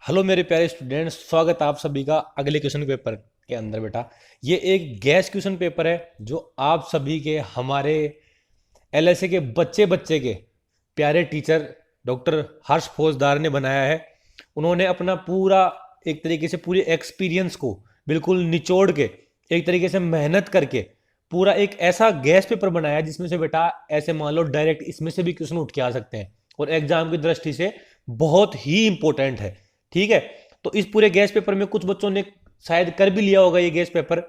Hello मेरे प्यारे students, स्वागत है आप सभी का अगले क्वेश्चन पेपर के अंदर। बेटा, ये एक गैस क्वेश्चन पेपर है जो आप सभी के हमारे एलएसए के बच्चे बच्चे के प्यारे टीचर डॉक्टर हर्ष फौजदार ने बनाया है। उन्होंने अपना पूरा एक तरीके से पूरे एक्सपीरियंस को बिल्कुल निचोड़ के एक तरीके से मेहनत करके पूरा एक ऐसा गैस पेपर बनाया जिसमें से बेटा ऐसे मान लो डायरेक्ट इसमें से भी क्वेश्चन उठ के आ सकते हैं और एग्जाम की दृष्टि से बहुत ही इंपॉर्टेंट है। ठीक है, तो इस पूरे गैस पेपर में कुछ बच्चों ने शायद कर भी लिया होगा ये गैस पेपर,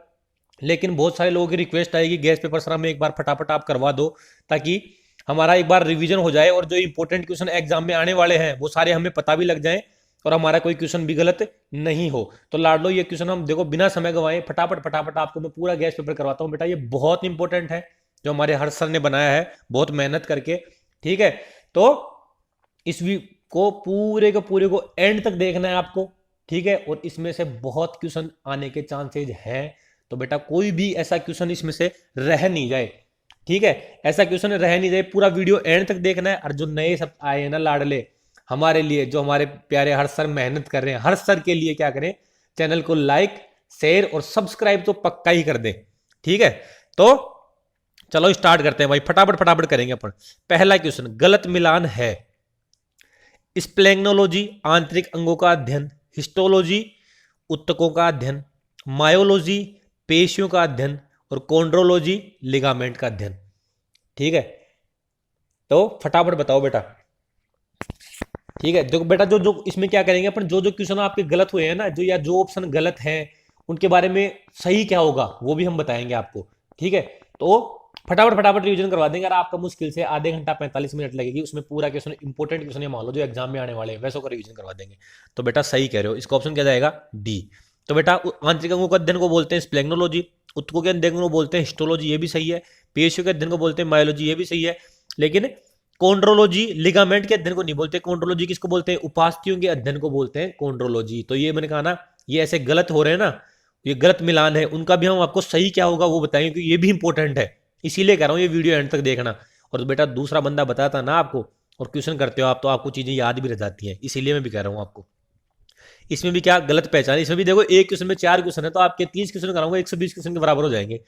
लेकिन बहुत सारे लोगों की रिक्वेस्ट आएगी गैस पेपर सर हमें एक बार फटाफट आप करवा दो ताकि हमारा एक बार रिवीजन हो जाए और जो इंपॉर्टेंट क्वेश्चन एग्जाम में आने वाले हैं वो सारे हमें पता भी लग जाएं और हमारा कोई क्वेश्चन भी गलत नहीं हो। तो लाडलो ये क्वेश्चन हम देखो बिना समय गवाए फटाफट फटाफट आपको मैं पूरा गैस पेपर करवाता हूँ। बेटा ये बहुत इंपॉर्टेंट है जो हमारे हर्ष सर ने बनाया है बहुत मेहनत करके। ठीक है, तो इस वीक को पूरे को एंड तक देखना है आपको। ठीक है, और इसमें से बहुत क्वेश्चन आने के चांसेज हैं, तो बेटा कोई भी ऐसा क्वेश्चन इसमें से रह नहीं जाए। ठीक है, ऐसा क्वेश्चन रह नहीं जाए, पूरा वीडियो एंड तक देखना है। और जो नए सब आए हैं ना लाडले हमारे लिए, जो हमारे प्यारे हर्ष सर मेहनत कर रहे हैं, हर्ष सर के लिए क्या करें, चैनल को लाइक शेयर और सब्सक्राइब तो पक्का ही कर दें। ठीक है, तो चलो स्टार्ट करते हैं भाई, फटाफट फटाफट करेंगे अपन। पहला क्वेश्चन, गलत मिलान है। स्प्लेग्नोलॉजी आंतरिक अंगों का अध्ययन, हिस्टोलॉजी उत्तकों का अध्ययन, मायोलॉजी पेशियों का अध्ययन और कॉन्ड्रोलॉजी लिगामेंट का अध्ययन। ठीक है, तो फटाफट बताओ बेटा। ठीक है, देखो बेटा जो जो इसमें क्या करेंगे अपन, जो जो क्वेश्चन आपके गलत हुए हैं ना, जो या जो ऑप्शन गलत है उनके बारे में सही क्या होगा वो भी हम बताएंगे आपको। ठीक है, तो फटाफट फटाफट रिवीजन करवा देंगे। अगर आपका मुश्किल से आधे घंटा 45 मिनट लगेगी, उसमें पूरा क्वेश्चन इंपॉर्टेंट क्वेश्चन मान लो जो एग्जाम में आने वाले हैं वैसों का रिवीजन करवा देंगे। तो बेटा सही कह रहे हो, इसका ऑप्शन क्या जाएगा, डी। तो बेटा आंतरिक अंगों के अध्ययन को बोलते हैं स्प्लेग्नोलॉजी, उत्तकों के अध्ययन को बोलते हैं हिस्टोलॉजी, ये भी सही है। पेशियों के अध्ययन को बोलते हैं मायोलॉजी, ये भी सही है। लेकिन कॉन्ड्रोलॉजी लिगामेंट के अध्ययन को नहीं बोलते। कॉन्ड्रोलॉजी किसको बोलते हैं, उपास्थियों के अध्ययन को बोलते हैं कॉन्ड्रोलॉजी। तो ये मैंने कहा ना, ये ऐसे गलत हो रहे हैं ना, ये गलत मिलान है, उनका भी हम आपको सही क्या होगा वो बताएंगे क्योंकि ये भी इंपॉर्टेंट है। इसीलिए कह रहा हूं ये वीडियो एंड तक देखना। और बेटा दूसरा बंदा बताता ना आपको और क्वेश्चन करते हो आप, तो आपको चीजें याद भी रह जाती हैं, इसीलिए मैं भी कह रहा हूं आपको। इसमें भी क्या गलत पहचान, इसमें भी देखो एक क्वेश्चन में 4 क्वेश्चन है तो आपके 30 क्वेश्चन कराऊंगा, 120 क्वेश्चन के बराबर हो जाएंगे।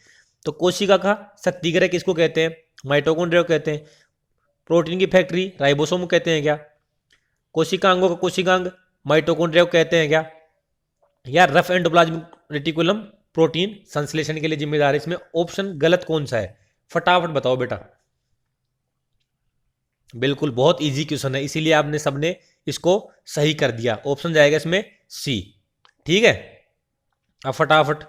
तो कोशिका का शक्तिग्रह किसको कहते हैं, माइटोकॉन्ड्रिया कहते हैं। प्रोटीन की फैक्ट्री राइबोसोम कहते हैं क्या। कोशिकांगों का कोशिकांग माइटोकॉन्ड्रिया कहते हैं क्या। या रफ एंडोप्लाज्मिक रेटिकुलम प्रोटीन संश्लेषण के लिए जिम्मेदार है। इसमें ऑप्शन गलत कौन सा है, फटाफट बताओ बेटा। बिल्कुल बहुत इजी क्वेश्चन है, इसीलिए आपने सबने इसको सही कर दिया। ऑप्शन जाएगा इसमें सी। ठीक है, अब फटाफट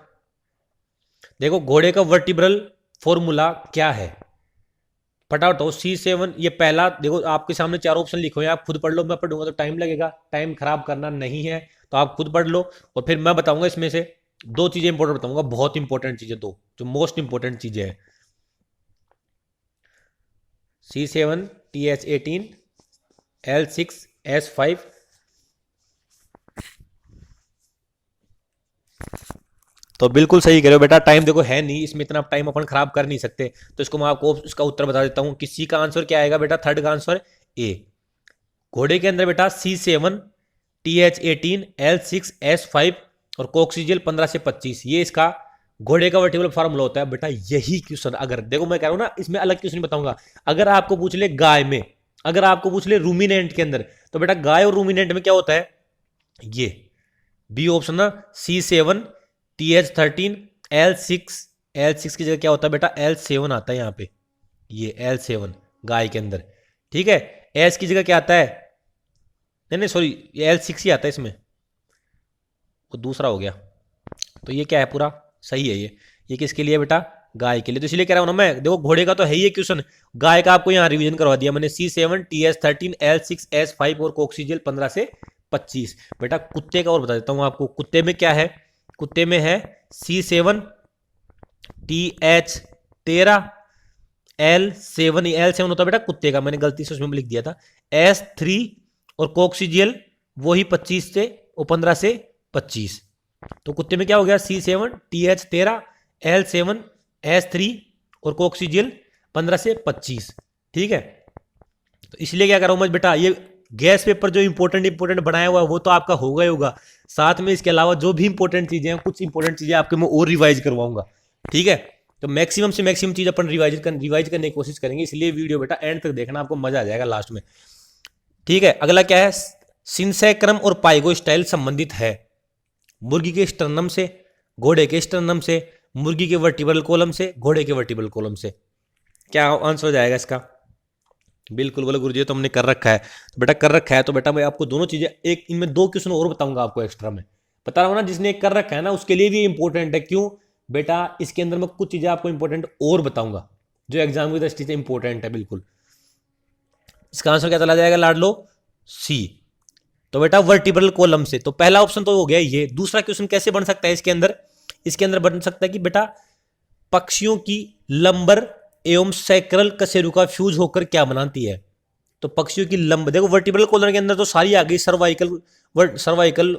देखो घोड़े का वर्टिब्रल फॉर्मूला क्या है, फटाफट हो। C7 ये पहला, देखो आपके सामने 4 ऑप्शन लिखे हुए हैं, आप खुद पढ़ लो, मैं पढ़ूंगा तो टाइम लगेगा, टाइम खराब करना नहीं है, तो आप खुद पढ़ लो और फिर मैं बताऊंगा इसमें से 2 चीजें इंपॉर्टेंट बताऊंगा, बहुत इंपॉर्टेंट चीजें, दो जो मोस्ट इंपॉर्टेंट चीजें हैं। C7 TH18 L6 S5। तो बिल्कुल सही कह रहे हो बेटा, टाइम देखो है नहीं इसमें, इतना टाइम अपन खराब कर नहीं सकते, तो इसको मैं आपको इसका उत्तर बता देता हूं। किसी का आंसर क्या आएगा बेटा, थर्ड का आंसर ए। घोड़े के अंदर बेटा C7 TH18 L6S5 और कोक्सीजियल 15 से 25, ये इसका घोड़े का वर्टिब्रल फार्मूला होता है। बेटा यही क्वेश्चन, अगर देखो मैं कह रहा हूं ना, इसमें अलग क्वेश्चन बताऊंगा। अगर आपको पूछ ले गाय में, अगर आपको पूछ ले रूमिनेंट के अंदर, तो बेटा गाय और रूमिनेंट में क्या होता है, ये बी ऑप्शन ना, C7 TH13 L6 की जगह क्या होता है बेटा, L7 आता है यहाँ पे, ये L7 गाय के अंदर। ठीक है, एस की जगह क्या आता है, नहीं नहीं सॉरी, ये L6 ही आता है इसमें, वो दूसरा हो गया। तो ये क्या है, पूरा सही है ये किसके लिए बेटा, गाय के लिए। तो इसलिए कह रहा हूं ना मैं, देखो घोड़े का तो है ही क्वेश्चन, गाय का आपको यहाँ रिवीजन करवा दिया मैंने। C7 TH13 L6S5 और कोक्सीजियल 15 से 25। बेटा कुत्ते का और बता देता हूं आपको, कुत्ते में क्या है, कुत्ते में है C7 TH13 L7 होता है बेटा कुत्ते का, मैंने गलती से उसमें लिख दिया था S3 और कोक्सीजियल वही 25 से और 15 से 25। तो कुत्ते में क्या हो गया, C7 TH13 L7 S3 और कोक्सीजियल 15 से 25। ठीक है, तो इसलिए क्या कर रहा हूं मैं बेटा, ये गैस पेपर जो इंपॉर्टेंट बनाया हुआ है वो तो आपका होगा ही होगा, साथ में इसके अलावा जो भी इंपॉर्टेंट चीजें हैं, कुछ इंपॉर्टेंट चीजें आपके मैं और रिवाइज करवाऊंगा। ठीक है, तो मैक्सिमम से मैक्सिमम चीज अपन रिवाइज करने की कोशिश करेंगे, इसलिए वीडियो बेटा एंड तक देखना, आपको मजा आ जाएगा लास्ट में। ठीक है, अगला क्या है, सिंसैक्रम और पाइगोस्टाइल संबंधित है मुर्गी के स्टर्नम से, घोड़े के स्टर्नम से, मुर्गी के वर्टिब्रल कॉलम से, घोड़े के वर्टिब्रल कॉलम से। क्या आंसर हो जाएगा इसका? बिल्कुल बोले गुरुजी तो हमने कर रखा है, तो बेटा कर रखा है तो बेटा मैं आपको दोनों चीजें, एक इनमें दो क्वेश्चन और बताऊंगा आपको एक्स्ट्रा में, बता रहा हूं ना, जिसने एक कर रखा है ना उसके लिए भी इंपॉर्टेंट है। क्यों बेटा? इसके अंदर मैं कुछ चीजें आपको इंपॉर्टेंट और बताऊंगा जो एग्जाम की दृष्टि से इंपॉर्टेंट है बिल्कुल। इसका आंसर क्या चला जाएगा लाडलो? सी। तो बेटा वर्टिब्रल कॉलम से, तो पहला ऑप्शन तो हो गया ये। दूसरा क्वेश्चन कैसे बन सकता है इसके अंदर? इसके अंदर बन सकता है कि बेटा पक्षियों की लंबर एवं सैक्रल कशेरुका फ्यूज होकर क्या बनाती है? तो पक्षियों की लंब, देखो वर्टिब्रल कॉलम के अंदर तो सारी आ गई, सर्वाइकल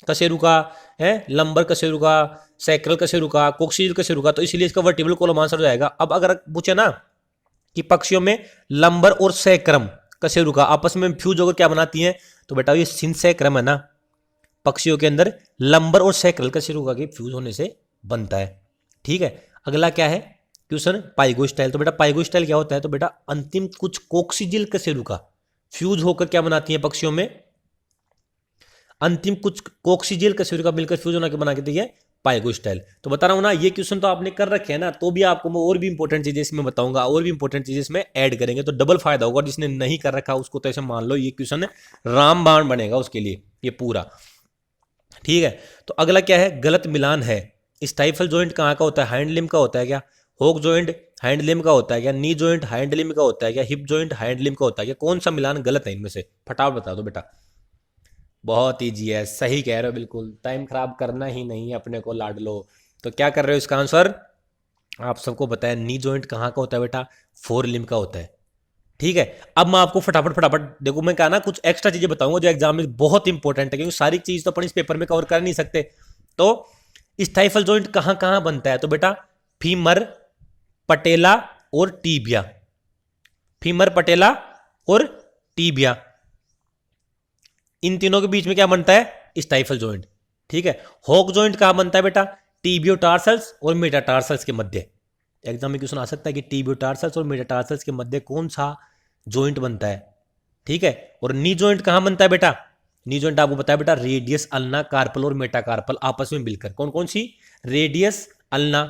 कशेरुका है, लंबर कशेरुका, सैक्रल कशेरुका, कोक्सीजल कशेरुका, तो इसलिए इसका वर्टिब्रल कॉलम आंसर हो जाएगा। अब अगर पूछे ना कि पक्षियों में लंबर और सैक्रम कशेरुका आपस में फ्यूज होकर क्या बनाती हैं, तो बेटा ये सिंसैक्रम है ना, पक्षियों के अंदर लंबर और सैक्रल कशेरुका के फ्यूज होने से बनता है। ठीक है, अगला क्या है क्वेश्चन, पाइगोस्टाइल। तो बेटा पाइगोस्टाइल क्या होता है? तो बेटा अंतिम कुछ कोक्सीजिल कशेरुका फ्यूज होकर क्या बनाती है पक्षियों में? अंतिम कुछ कोक्सीजिल कशेरुका मिलकर फ्यूज होना के बना के है पाइगोस्टाइल। तो बता रहा हूं ना, ये क्वेश्चन तो आपने कर रखे हैं ना, तो भी आपको मैं और भी इंपॉर्टेंट चीजें इसमें बताऊंगा, और भी इंपॉर्टेंट चीजें इसमें ऐड करेंगे, तो डबल फायदा होगा। जिसने नहीं कर रखा उसको तो ऐसे मान लो ये क्वेश्चन रामबाण बनेगा उसके लिए ये पूरा। ठीक है, तो अगला क्या है, गलत मिलान है। स्टाइफल जॉइंट कहाँ का होता है? हाइंड लिम्ब का होता है क्या? होक जॉइंट हाइंड लिम्ब का होता है क्या? नी जॉइंट हाइंड लिम्ब का होता है क्या? हिप जॉइंट हाइंड लिम्ब का होता है क्या? कौन सा मिलान गलत है इनमें से? फटाफट बता दो बेटा। बहुत ईजी है, सही कह रहे हो बिल्कुल, टाइम खराब करना ही नहीं है अपने को लाडलो। तो क्या कर रहे हो इसका आंसर? आप सबको पता है नी जॉइंट कहाँ का होता है बेटा? फोर लिम्ब का होता है। ठीक है, अब मैं आपको फटाफट देखो, मैं कहा ना कुछ एक्स्ट्रा चीजें बताऊंगा जो एग्जाम में बहुत इंपॉर्टेंट है, क्योंकि सारी चीज तो अपन इस पेपर में कवर कर नहीं सकते। तो स्टाइफल जॉइंट कहां कहां बनता है? तो बेटा फीमर, पटेला और टीबिया। फीमर, पटेला और टीबिया, इन तीनों के बीच में क्या बनता है? Stifle joint. ठीक है, हॉक जॉइंट कहां बनता है बेटा? टीबियोटार्सल्स और मेटाटार्सल्स के मध्य। एग्जाम में क्वेश्चन आ सकता है कि टीबियोटार्सल्स और मेटाटार्सल्स के मध्य कौन सा जॉइंट बनता है? ठीक है, और नी जॉइंट कहां बनता है बेटा? नी जॉइंट आपको पता है बेटा, रेडियस अल्ना कार्पल और मेटाकार्पल आपस में मिलकर। कौन कौन सी? रेडियस अल्ना,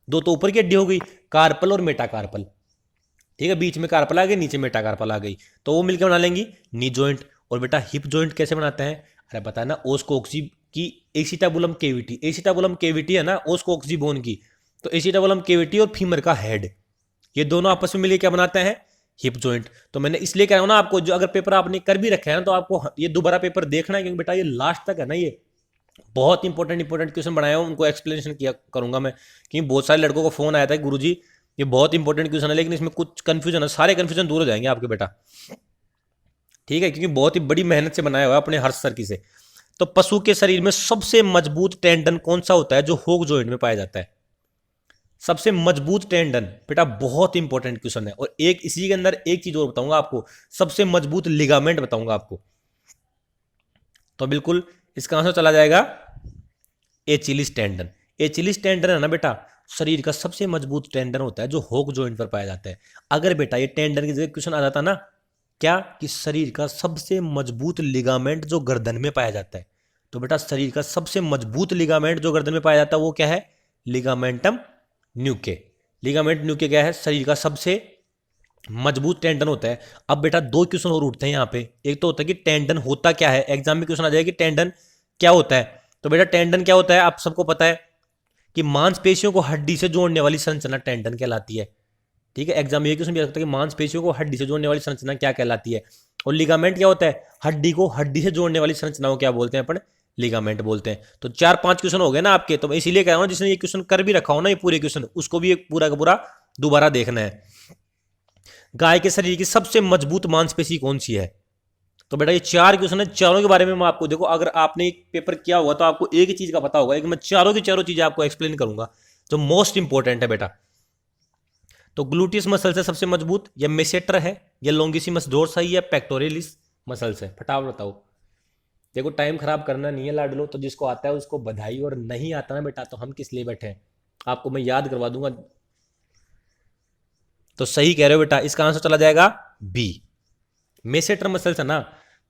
दो तो ऊपर की हड्डी हो गई, कार्पल और मेटाकार्पल। ठीक है, बीच में कार्पल आ गई, नीचे मेटाकार्पल आ गई, तो वो मिलकर बना लेंगी नी जॉइंट। और बेटा हिप जॉइंट कैसे बनाते हैं? अरे पता है ना, ओस्कोक्सी की एसिटाबुलम केविटी, एसिटाबुलम केविटी है ना ओस्कोक्सी बोन की, तो एसिटाबुलम केविटी और फीमर का हेड, ये दोनों आपस में मिलकर क्या बनाते हैं? Hip joint. तो मैंने इसलिए कह रहा हूं ना आपको, जो अगर पेपर आपने कर भी रखा है ना, तो आपको ये दोबारा पेपर देखना है, क्योंकि बेटा ये लास्ट तक है ना, ये बहुत इंपॉर्टेंट क्वेश्चन बनाए हो, उनको एक्सप्लेनेशन किया करूंगा मैं, क्योंकि बहुत सारे लड़कों को फोन आया था गुरुजी ये बहुत इंपॉर्टेंट क्वेश्चन है, लेकिन इसमें कुछ कंफ्यूजन है, सारे कंफ्यूजन दूर हो जाएंगे आपके बेटा। ठीक है, क्योंकि बहुत ही बड़ी मेहनत से बनाया हुआ है अपने हर्ष सर की से। तो पशु के शरीर में सबसे मजबूत टेंडन कौन सा होता है जो होक जॉइंट में पाया जाता है? सबसे मजबूत टेंडन बेटा, बहुत इंपॉर्टेंट क्वेश्चन है। और एक इसी के अंदर एक चीज और बताऊंगा आपको, सबसे मजबूत लिगामेंट बताऊंगा आपको। तो बिल्कुल इसका आंसर चला जाएगा एचिलिस टेंडन। एचिलिस टेंडन है ना बेटा, शरीर का सबसे मजबूत टेंडन होता है जो होक जॉइंट पर पाया जाता है। अगर बेटा ये टेंडन की जगह क्वेश्चन आ जाता ना, क्या कि शरीर का सबसे मजबूत लिगामेंट जो गर्दन में पाया जाता है, तो बेटा शरीर का सबसे मजबूत लिगामेंट जो गर्दन में पाया जाता है वो क्या है? लिगामेंटम न्यूके। लिगामेंट न्यूके क्या है? शरीर का सबसे मजबूत टेंडन होता है। अब बेटा दो क्वेश्चन और उठते हैं यहाँ पे, एक तो होता है कि टेंडन होता क्या है, एग्जाम में क्वेश्चन आ जाएगा कि टेंडन क्या होता है। तो बेटा टेंडन क्या होता है आप सबको पता है कि मांसपेशियों को हड्डी से जोड़ने वाली संरचना टेंडन कहलाती है। ठीक है, एग्जाम में ये क्वेश्चन भी आ सकता है कि मांसपेशियों को हड्डी से जोड़ने वाली संरचना क्या कहलाती है। और लिगामेंट क्या होता है? हड्डी को हड्डी से जोड़ने वाली संरचना को क्या बोलते हैं अपन? लिगामेंट बोलते हैं। तो 4-5 क्वेश्चन हो गए ना आपके, तो मैं इसीलिए कह रहा हूं जिसने ये क्वेश्चन कर भी रखा हो ना ये पूरे क्वेश्चन, उसको भी एक पूरा का पूरा दोबारा देखना है। गाय के शरीर की सबसे मजबूत मांसपेशी कौन सी है? तो बेटा ये 4 क्वेश्चन है, चारों के बारे में मैं आपको, देखो अगर आपने एक पेपर किया हुआ तो आपको एक ही चीज का पता होगा, लेकिन मैं चारों की चारों चीजें आपको एक्सप्लेन करूंगा जो मोस्ट इंपॉर्टेंट है बेटा। तो ग्लूटियस मसल से सबसे मजबूत या मेसेटर है, या लॉन्गिसिमस डोर्सा है, या पेक्टोरियलिस, मसल्स है? फटाफट बताओ। देखो टाइम खराब करना नहीं है लाडलो, तो जिसको आता है उसको बधाई, और नहीं आता ना बेटा तो हम किस लिए बैठे हैं, आपको मैं याद करवा दूंगा। तो सही कह रहे हो बेटा, इसका आंसर चला जाएगा बी। मेसेटर मसल्स है ना,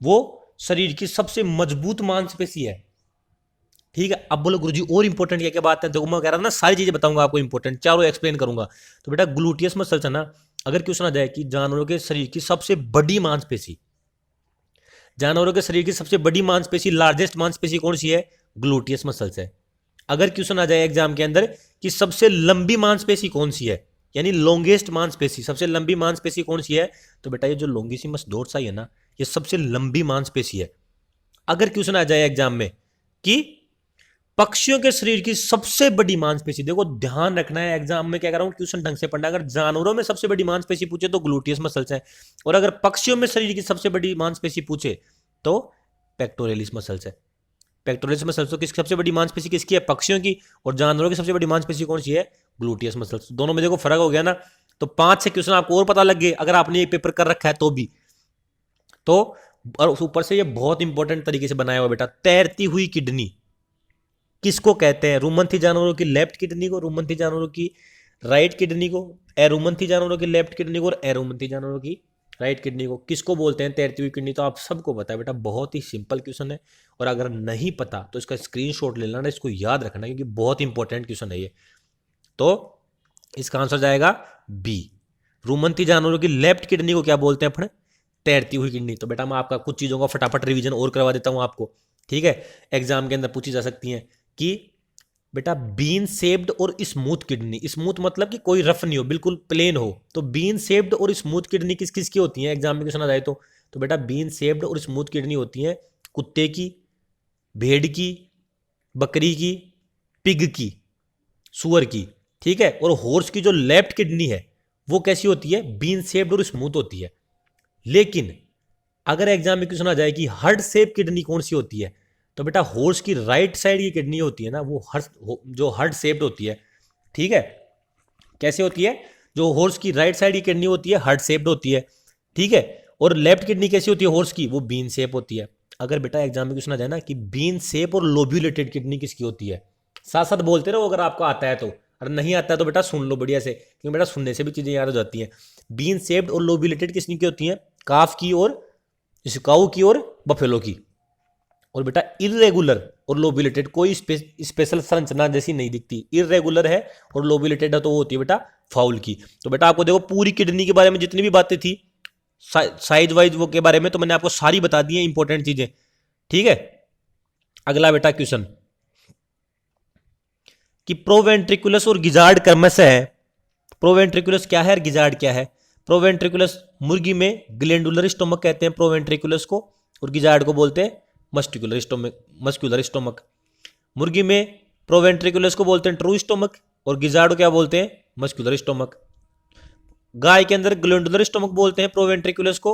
वो शरीर की सबसे मजबूत मांसपेशी है। ठीक है, अब बोलो गुरुजी और इंपॉर्टेंट क्या क्या बात है? देखो मैं कह रहा हूं ना, सारी चीजें बताऊंगा आपको, इंपॉर्टेंट चारों एक्सप्लेन करूंगा। तो बेटा ग्लूटियस मसल्स है ना, अगर क्वेश्चन आ जाए कि जानवरों के शरीर की सबसे बड़ी मांसपेशी, जानवरों के शरीर की सबसे बड़ी मांसपेशी, लार्जेस्ट मांसपेशी कौन सी है? ग्लूटियस मसल्स है। अगर क्वेश्चन आ जाए एग्जाम के अंदर कि सबसे लंबी मांसपेशी कौन सी है, यानी लॉन्गेस्ट मांसपेशी, सबसे लंबी मांसपेशी कौन सी है, तो बेटा ये जो लॉन्गिसिमस डोर्साई है ना, ये सबसे लंबी मांसपेशी है। अगर क्वेश्चन आ जाए एग्जाम में कि पक्षियों के शरीर की सबसे बड़ी मांसपेशी, देखो ध्यान रखना है एग्जाम में क्या कर रहा हूं, क्वेश्चन ढंग से पढ़ना। अगर जानवरों में सबसे बड़ी मांसपेशी पूछे तो ग्लूटियस मसल्स है, और अगर पक्षियों में शरीर की सबसे बड़ी मांसपेशी पूछे तो पेक्टोरेलिस मसल्स है। पेक्टोरल्स मसल्स तो किसकी सबसे बड़ी मांसपेशी किसकी है? पक्षियों की। और जानवरों की सबसे बड़ी मांसपेशी कौन सी है? Gluteus muscles. दोनों में देखो फर्क हो गया ना। तो 5 से क्वेश्चन आपको और पता लग गए अगर आपने ये पेपर कर रखा है तो भी। तो और ऊपर से ये बहुत इंपॉर्टेंट तरीके से बनाया हुआ बेटा, तैरती हुई किडनी किसको कहते हैं? रुमंथी जानवरों की लेफ्ट किडनी को, रुमंथी जानवरों की राइट किडनी को, एरुमंथी जानवरों की लेफ्ट किडनी को, और एरुमंथी जानवरों की राइट किडनी को किसको बोलते हैं तैरती हुई किडनी? तो आप सबको पता है बेटा, बहुत ही सिंपल क्वेश्चन है। और अगर नहीं पता तो इसका स्क्रीनशॉट ले लेना, इसको याद रखना, क्योंकि बहुत इंपॉर्टेंट क्वेश्चन है ये। तो इसका आंसर जाएगा बी। रुमंथी जानवरों की लेफ्ट किडनी को क्या बोलते हैं अपन? तैरती हुई किडनी। तो बेटा मैं आपका कुछ चीज़ों का फटाफट रिवीजन और करवा देता हूँ आपको, ठीक है? एग्जाम के अंदर पूछी जा सकती हैं कि बेटा बीन शेप्ड और स्मूथ किडनी, स्मूथ मतलब कि कोई रफ नहीं हो, बिल्कुल प्लेन हो, तो बीन शेप्ड और स्मूथ किडनी किस किस की होती है? एग्जाम में क्वेश्चन आ जाए तो बेटा बीन शेप्ड और स्मूथ किडनी होती है कुत्ते की, भेड़ की, बकरी की, पिग की, सुअर की, ठीक है? और हॉर्स की जो लेफ्ट किडनी है वो कैसी होती है? बीन शेप्ड और स्मूथ होती है। लेकिन अगर एग्जाम में क्वेश्चन आ जाए कि हार्ट शेप किडनी कौन सी होती है, तो बेटा हॉर्स की राइट साइड की किडनी होती है ना, वो जो हार्ट शेप्ड होती है, ठीक है? कैसे होती है? जो हॉर्स की राइट साइड की किडनी होती है हार्ट शेप्ड होती है, ठीक है? और लेफ्ट किडनी कैसी होती है हॉर्स की? वो बीन शेप होती है। अगर बेटा एग्जाम में क्वेश्चन आ जाए ना कि बीन शेप और लोब्यूलेटेड किडनी किसकी होती है, साथ साथ बोलते रहो अगर आपको आता है तो, अगर नहीं आता है तो बेटा सुन लो बढ़िया से, क्योंकि बेटा सुनने से भी चीजें याद हो जाती हैं। बीन शेप्ड और लोब्यूलेटेड किसकी होती है? काफ की, और काऊ की, और बफेलो की। और बेटा इरेगुलर और लोब्यूलेटेड कोई स्पेशल संरचना जैसी नहीं दिखती, इरेगुलर है और लोब्यूलेटेड है तो वो होती है बेटा फाउल की। तो बेटा आपको देखो पूरी किडनी के बारे में जितनी भी बातें थी साइज वाइज वो के बारे में, तो मैंने आपको सारी बता दी है इंपॉर्टेंट चीजें, ठीक है? अगला बेटा क्वेश्चन कि प्रोवेंट्रिकुलस और गिजार्ड क्रमशः है, प्रोवेंट्रिकुलस क्या है और गिजार्ड क्या है? प्रोवेंट्रिकुलस मुर्गी में ग्लैंडुलर स्टोमक कहते हैं प्रोवेंट्रिकुलस को, और गिजार्ड को बोलते हैं मस्टिकुलर स्टोमक, मस्कुलर स्टोमक। मुर्गी में प्रोवेंट्रिकुलस को बोलते हैं ट्रू स्टोमक, और गिजार्ड को क्या बोलते हैं? Muscular stomach. गाय के अंदर ग्लैंडुलर स्टोमक बोलते हैं प्रोवेंट्रिकुलस को,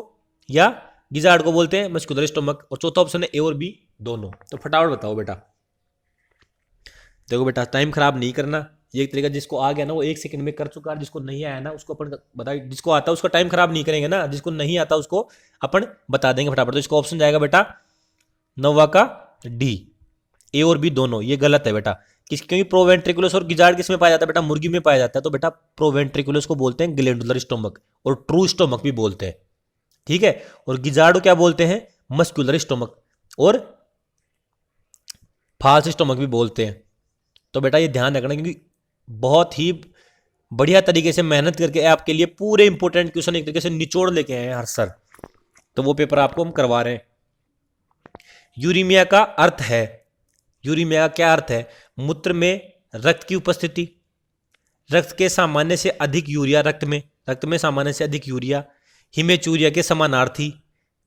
या गिजार्ड को बोलते हैं मस्कुलर स्टोमक। और चौथा ऑप्शन है ए और बी दोनों। तो फटाफट बताओ बेटा। देखो बेटा टाइम खराब नहीं करना, ये एक तरीका, जिसको आ गया ना वो 1 सेकंड में कर चुका है, जिसको नहीं आया ना उसको अपन बता, जिसको आता है उसका टाइम खराब नहीं करेंगे ना, जिसको नहीं आता उसको अपन बता देंगे फटाफट। तो इसका ऑप्शन जाएगा बेटा नौवा का डी, ए और बी दोनों। ये गलत है बेटा, क्योंकि प्रोवेंट्रिकुलस और गिजार्ड किस में पाया जाता है? बेटा मुर्गी में पाया जाता है। तो बेटा प्रोवेंट्रिकुलस को बोलते हैं ग्लैंडुलर स्टोमक, और ट्रू स्टोमक भी बोलते हैं, ठीक है? और गिजार्ड को क्या बोलते हैं? मस्कुलर स्टोमक, और फाल्स स्टोमक भी बोलते हैं। तो बेटा ये ध्यान रखना, क्योंकि बहुत ही बढ़िया तरीके से मेहनत करके आपके लिए पूरे इंपॉर्टेंट क्वेश्चन एक तरीके से निचोड़ लेके आए हैं हर सर। तो वो पेपर आपको हम करवा रहे हैं। यूरीमिया का अर्थ है, यूरीमिया का क्या अर्थ है? मूत्र में रक्त की उपस्थिति, रक्त के सामान्य से अधिक यूरिया, रक्त में सामान्य से अधिक यूरिया, हिमेचूरिया के समानार्थी,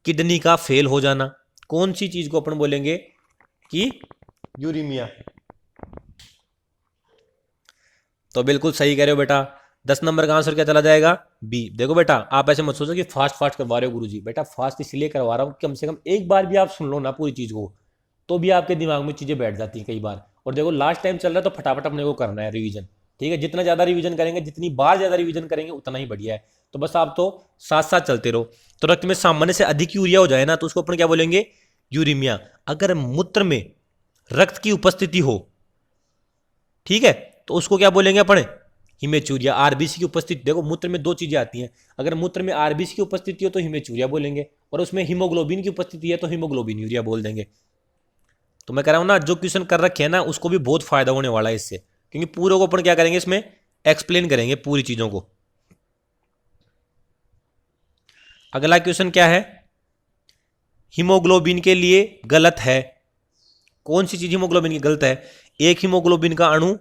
किडनी का फेल हो जाना। कौन सी चीज को अपन बोलेंगे कि यूरीमिया? तो बिल्कुल सही कह रहे हो बेटा, 10 नंबर का आंसर क्या चला जाएगा? बी। देखो बेटा आप ऐसे मत सोचो कि फास्ट फास्ट करवा रहे हो गुरुजी, बेटा फास्ट इसलिए करवा रहा हूँ कम से कम एक बार भी आप सुन लो ना पूरी चीज को, तो भी आपके दिमाग में चीजें बैठ जाती हैं कई बार। और देखो लास्ट टाइम चल रहा है तो फटाफट अपने को करना है रिवीजन, ठीक है, जितना ज़्यादा रिवीजन करेंगे, जितनी बार ज़्यादा रिवीजन करेंगे उतना ही बढ़िया है। तो बस आप तो साथ साथ चलते रहो। तो रक्त में सामान्य से अधिक यूरिया हो जाए ना तो उसको अपन क्या बोलेंगे, यूरीमिया। अगर मूत्र में रक्त की उपस्थिति हो, ठीक है, तो उसको क्या बोलेंगे अपन, हिमेचूरिया। आरबीसी की उपस्थिति, देखो मूत्र में दो चीजें आती हैं, अगर मूत्र में आरबीसी की उपस्थिति हो तो हिमेचूरिया बोलेंगे, और उसमें हीमोग्लोबिन की उपस्थिति है तो हीमोग्लोबिन यूरिया बोल देंगे। तो मैं कह रहा हूं ना, जो क्वेश्चन कर रखे हैं ना उसको भी बहुत फायदा होने वाला है इससे, क्योंकि पूरे को अपन क्या करेंगे, इसमें एक्सप्लेन करेंगे पूरी चीजों को। अगला क्वेश्चन क्या है, हीमोग्लोबिन के लिए गलत है। कौन सी चीज हीमोग्लोबिन की गलत है? एक हीमोग्लोबिन का अणु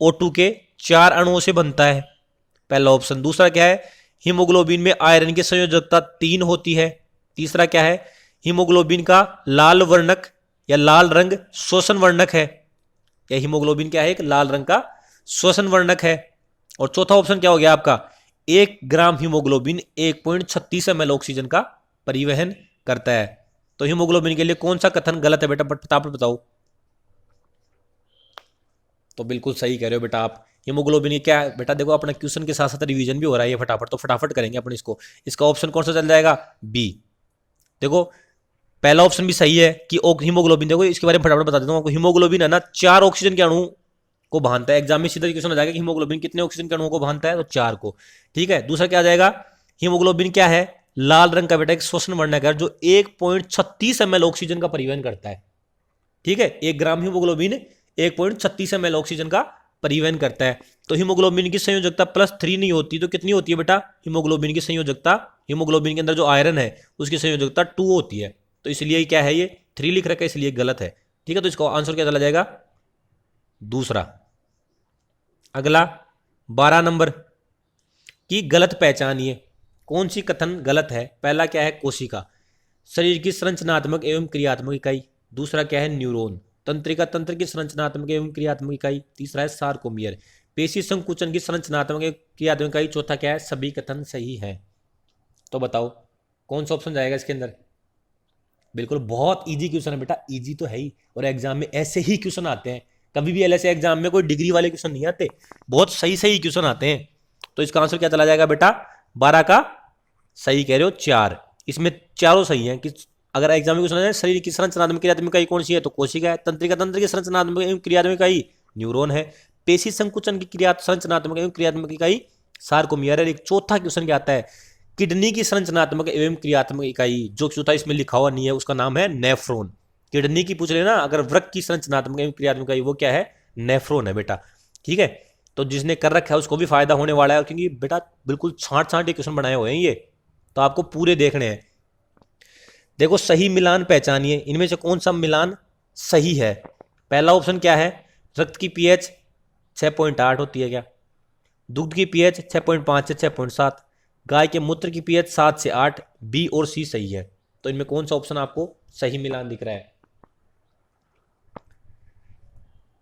O2 के 4 अणुओं से बनता है, पहला ऑप्शन। दूसरा क्या है, हीमोग्लोबिन में आयरन की संयोजकता 3 होती है। तीसरा क्या है, हीमोग्लोबिन का लाल वर्णक या लाल रंग श्वसन वर्णक है, या हीमोग्लोबिन क्या है, एक लाल रंग का श्वसन वर्णक है। और चौथा ऑप्शन क्या हो गया आपका, 1 ग्राम हीमोग्लोबिन 1.36 ml ऑक्सीजन का परिवहन करता है। तो हीमोग्लोबिन के लिए कौन सा कथन गलत है बेटा, फटाफट बताओ। तो बिल्कुल सही कह रहे हो बेटा आप। हीमोग्लोबिन की क्या है बेटा, देखो अपना क्वेश्चन के साथ साथ रिवीजन भी हो रहा है, ये फटाफट तो फटाफट करेंगे अपन इसको। इसका ऑप्शन कौन सा चल जाएगा, बी। देखो पहला ऑप्शन भी सही है कि हीमोग्लोबिन, देखो इसके बारे में फटाफट बता देता हूं आपको। हीमोग्लोबिन है ना 4 ऑक्सीजन के अणु को बांधता है। एग्जाम में सीधा क्वेश्चन आ जाएगा कि हीमोग्लोबिन कितने ऑक्सीजन के अणुओं को बांधता है, तो 4 को। ठीक है, दूसरा क्या आ जाएगा, हीमोग्लोबिन क्या है, लाल रंग का बेटा एक श्वसन वर्णक है जो 1.36 ml ऑक्सीजन का परिवहन करता है। ठीक है, 1 ग्राम हीमोग्लोबिन 1.36 ml ऑक्सीजन का परिवहन करता है। तो हीमोग्लोबिन की संयोजकता +3 नहीं होती, तो कितनी होती है बेटा, हीमोग्लोबिन की संयोजकता, हीमोग्लोबिन के अंदर जो आयरन है उसकी संयोजकता 2 होती है। तो इसलिए क्या है, ये 3 लिख रखा है, इसलिए गलत है। ठीक है, तो इसका आंसर क्या चला जाएगा, दूसरा। अगला 12 नंबर की गलत पहचानिए। कौन सी कथन गलत है? पहला क्या है, कोशिका, शरीर की संरचनात्मक एवं क्रियात्मक इकाई। दूसरा क्या है, न्यूरॉन, तंत्रिका तंत्र की संरचनात्मक एवं क्रियात्मक इकाई। तीसरा है सार्कोमियर, पेशी संकुचन की संरचनात्मक एवं क्रियात्मक इकाई। चौथा क्या है, सभी कथन सही है। तो बताओ कौन सा ऑप्शन जाएगा इसके अंदर। बिल्कुल बहुत इजी क्वेश्चन है बेटा, इजी तो है ही, और एग्जाम में ऐसे ही क्वेश्चन आते हैं। कभी भी एलएसए एग्जाम में कोई डिग्री वाले क्वेश्चन नहीं आते, बहुत सही सही क्वेश्चन आते हैं। तो इसका आंसर क्या चला जाएगा बेटा, 12 का सही कह रहे हो, 4। इसमें चारों सही हैं कि अगर एग्जाम में क्वेश्चन है शरीर की संरचनात्मक क्रियात्मक इकाई कौन सी है, तो कोशिका है। तंत्रिका तंत्र की संरचनात्मक एवं क्रियात्मक इकाई न्यूरॉन है। पेशी संकुचन की क्रिया संरचनात्मक एवं क्रियात्मक इकाई सार्कोमियर है। एक चौथा क्वेश्चन क्या आता है, किडनी की संरचनात्मक एवं क्रियात्मक इकाई, जो चौथा इसमें लिखा हुआ नहीं है उसका नाम है नेफ्रॉन। किडनी की पूछ लेना, अगर वृक्क की संरचनात्मक एवं क्रियात्मक इकाई वो क्या है, नेफ्रॉन है बेटा। ठीक है, तो जिसने कर रखा है उसको भी फायदा होने वाला है, क्योंकि बेटा बिल्कुल छांट छांट क्वेश्चन बनाए हुए हैं ये, तो आपको पूरे देखने हैं। देखो सही मिलान पहचानिए, इनमें से कौन सा मिलान सही है। पहला ऑप्शन क्या है, रक्त की पीएच 6.8 होती है क्या, दूध की पीएच 6.5 से 6.7, गाय के मूत्र की पीएच 7 से 8, बी और सी सही है। तो इनमें कौन सा ऑप्शन आपको सही मिलान दिख रहा है,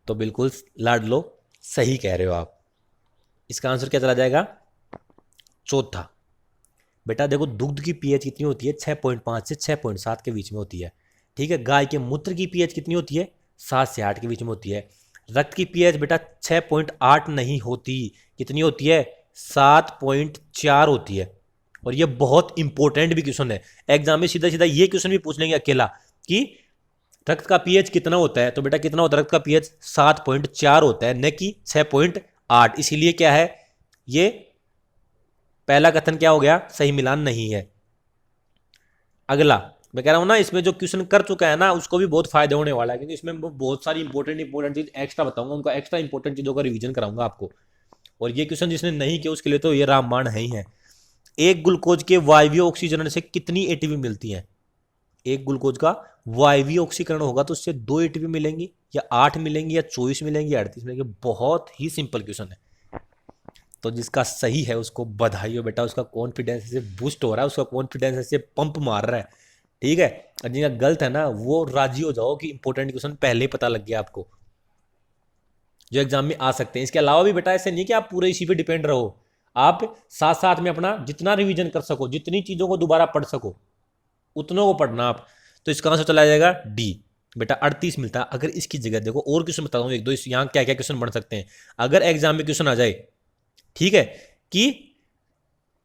तो बिल्कुल लाडलो सही कह रहे हो आप। इसका आंसर क्या चला जाएगा, चौथा। बेटा देखो दुग्ध की पीएच कितनी होती है, 6.5 से 6.7 के बीच में होती है। ठीक है, गाय के मूत्र की पीएच कितनी होती है, 7 से 8 के बीच में होती है। रक्त की पीएच बेटा 6.8 नहीं होती, कितनी होती है, 7.4 होती है। और ये बहुत इंपॉर्टेंट भी क्वेश्चन है, एग्जाम में सीधा सीधा ये क्वेश्चन भी पूछ लेंगे अकेला कि रक्त का पीएच कितना होता है, तो बेटा कितना होता है, रक्त का पीएच 7.4 होता है, न कि 6.8। इसीलिए क्या है, ये पहला कथन क्या हो गया, सही मिलान नहीं है। अगला मैं कह रहा हूं ना, इसमें जो क्वेश्चन कर चुका है ना उसको भी बहुत फायदा होने वाला है, क्योंकि इसमें बहुत सारी इंपॉर्टेंट चीज एक्स्ट्रा बताऊंगा, उनका एक्स्ट्रा इंपॉर्टेंट चीजों का रिवीजन कराऊंगा आपको। और ये क्वेश्चन जिसने नहीं किया उसके लिए तो ये रामबाण है ही है। एक ग्लूकोज के वायवीय ऑक्सीजन से कितनी एटीपी मिलती है। एक ग्लूकोज का वायवीय ऑक्सीकरण होगा तो उससे 2 एटीपी मिलेंगी, या 8 मिलेंगी, या 24 मिलेंगी, या 38 मिलेंगी। बहुत ही सिंपल क्वेश्चन है, तो जिसका सही है उसको बधाई हो बेटा, उसका कॉन्फिडेंस ऐसे बूस्ट हो रहा है, उसका कॉन्फिडेंस ऐसे पंप मार रहा है। ठीक है, और जिनका गलत है ना वो राजी हो जाओ कि इंपॉर्टेंट क्वेश्चन पहले ही पता लग गया आपको, जो एग्जाम में आ सकते हैं। इसके अलावा भी बेटा ऐसे नहीं कि आप पूरे इसी पे डिपेंड रहो, आप साथ साथ में अपना जितना रिवीजन कर सको, जितनी चीजों को दोबारा पढ़ सको उतनों को पढ़ना आप। तो इसका आंसर चला जाएगा डी, बेटा 38 मिलता है। अगर इसकी जगह देखो और क्वेश्चन बताता हूँ एक दो, इस यहाँ क्या क्या क्वेश्चन बन सकते हैं अगर एग्जाम में क्वेश्चन आ जाए, ठीक है, कि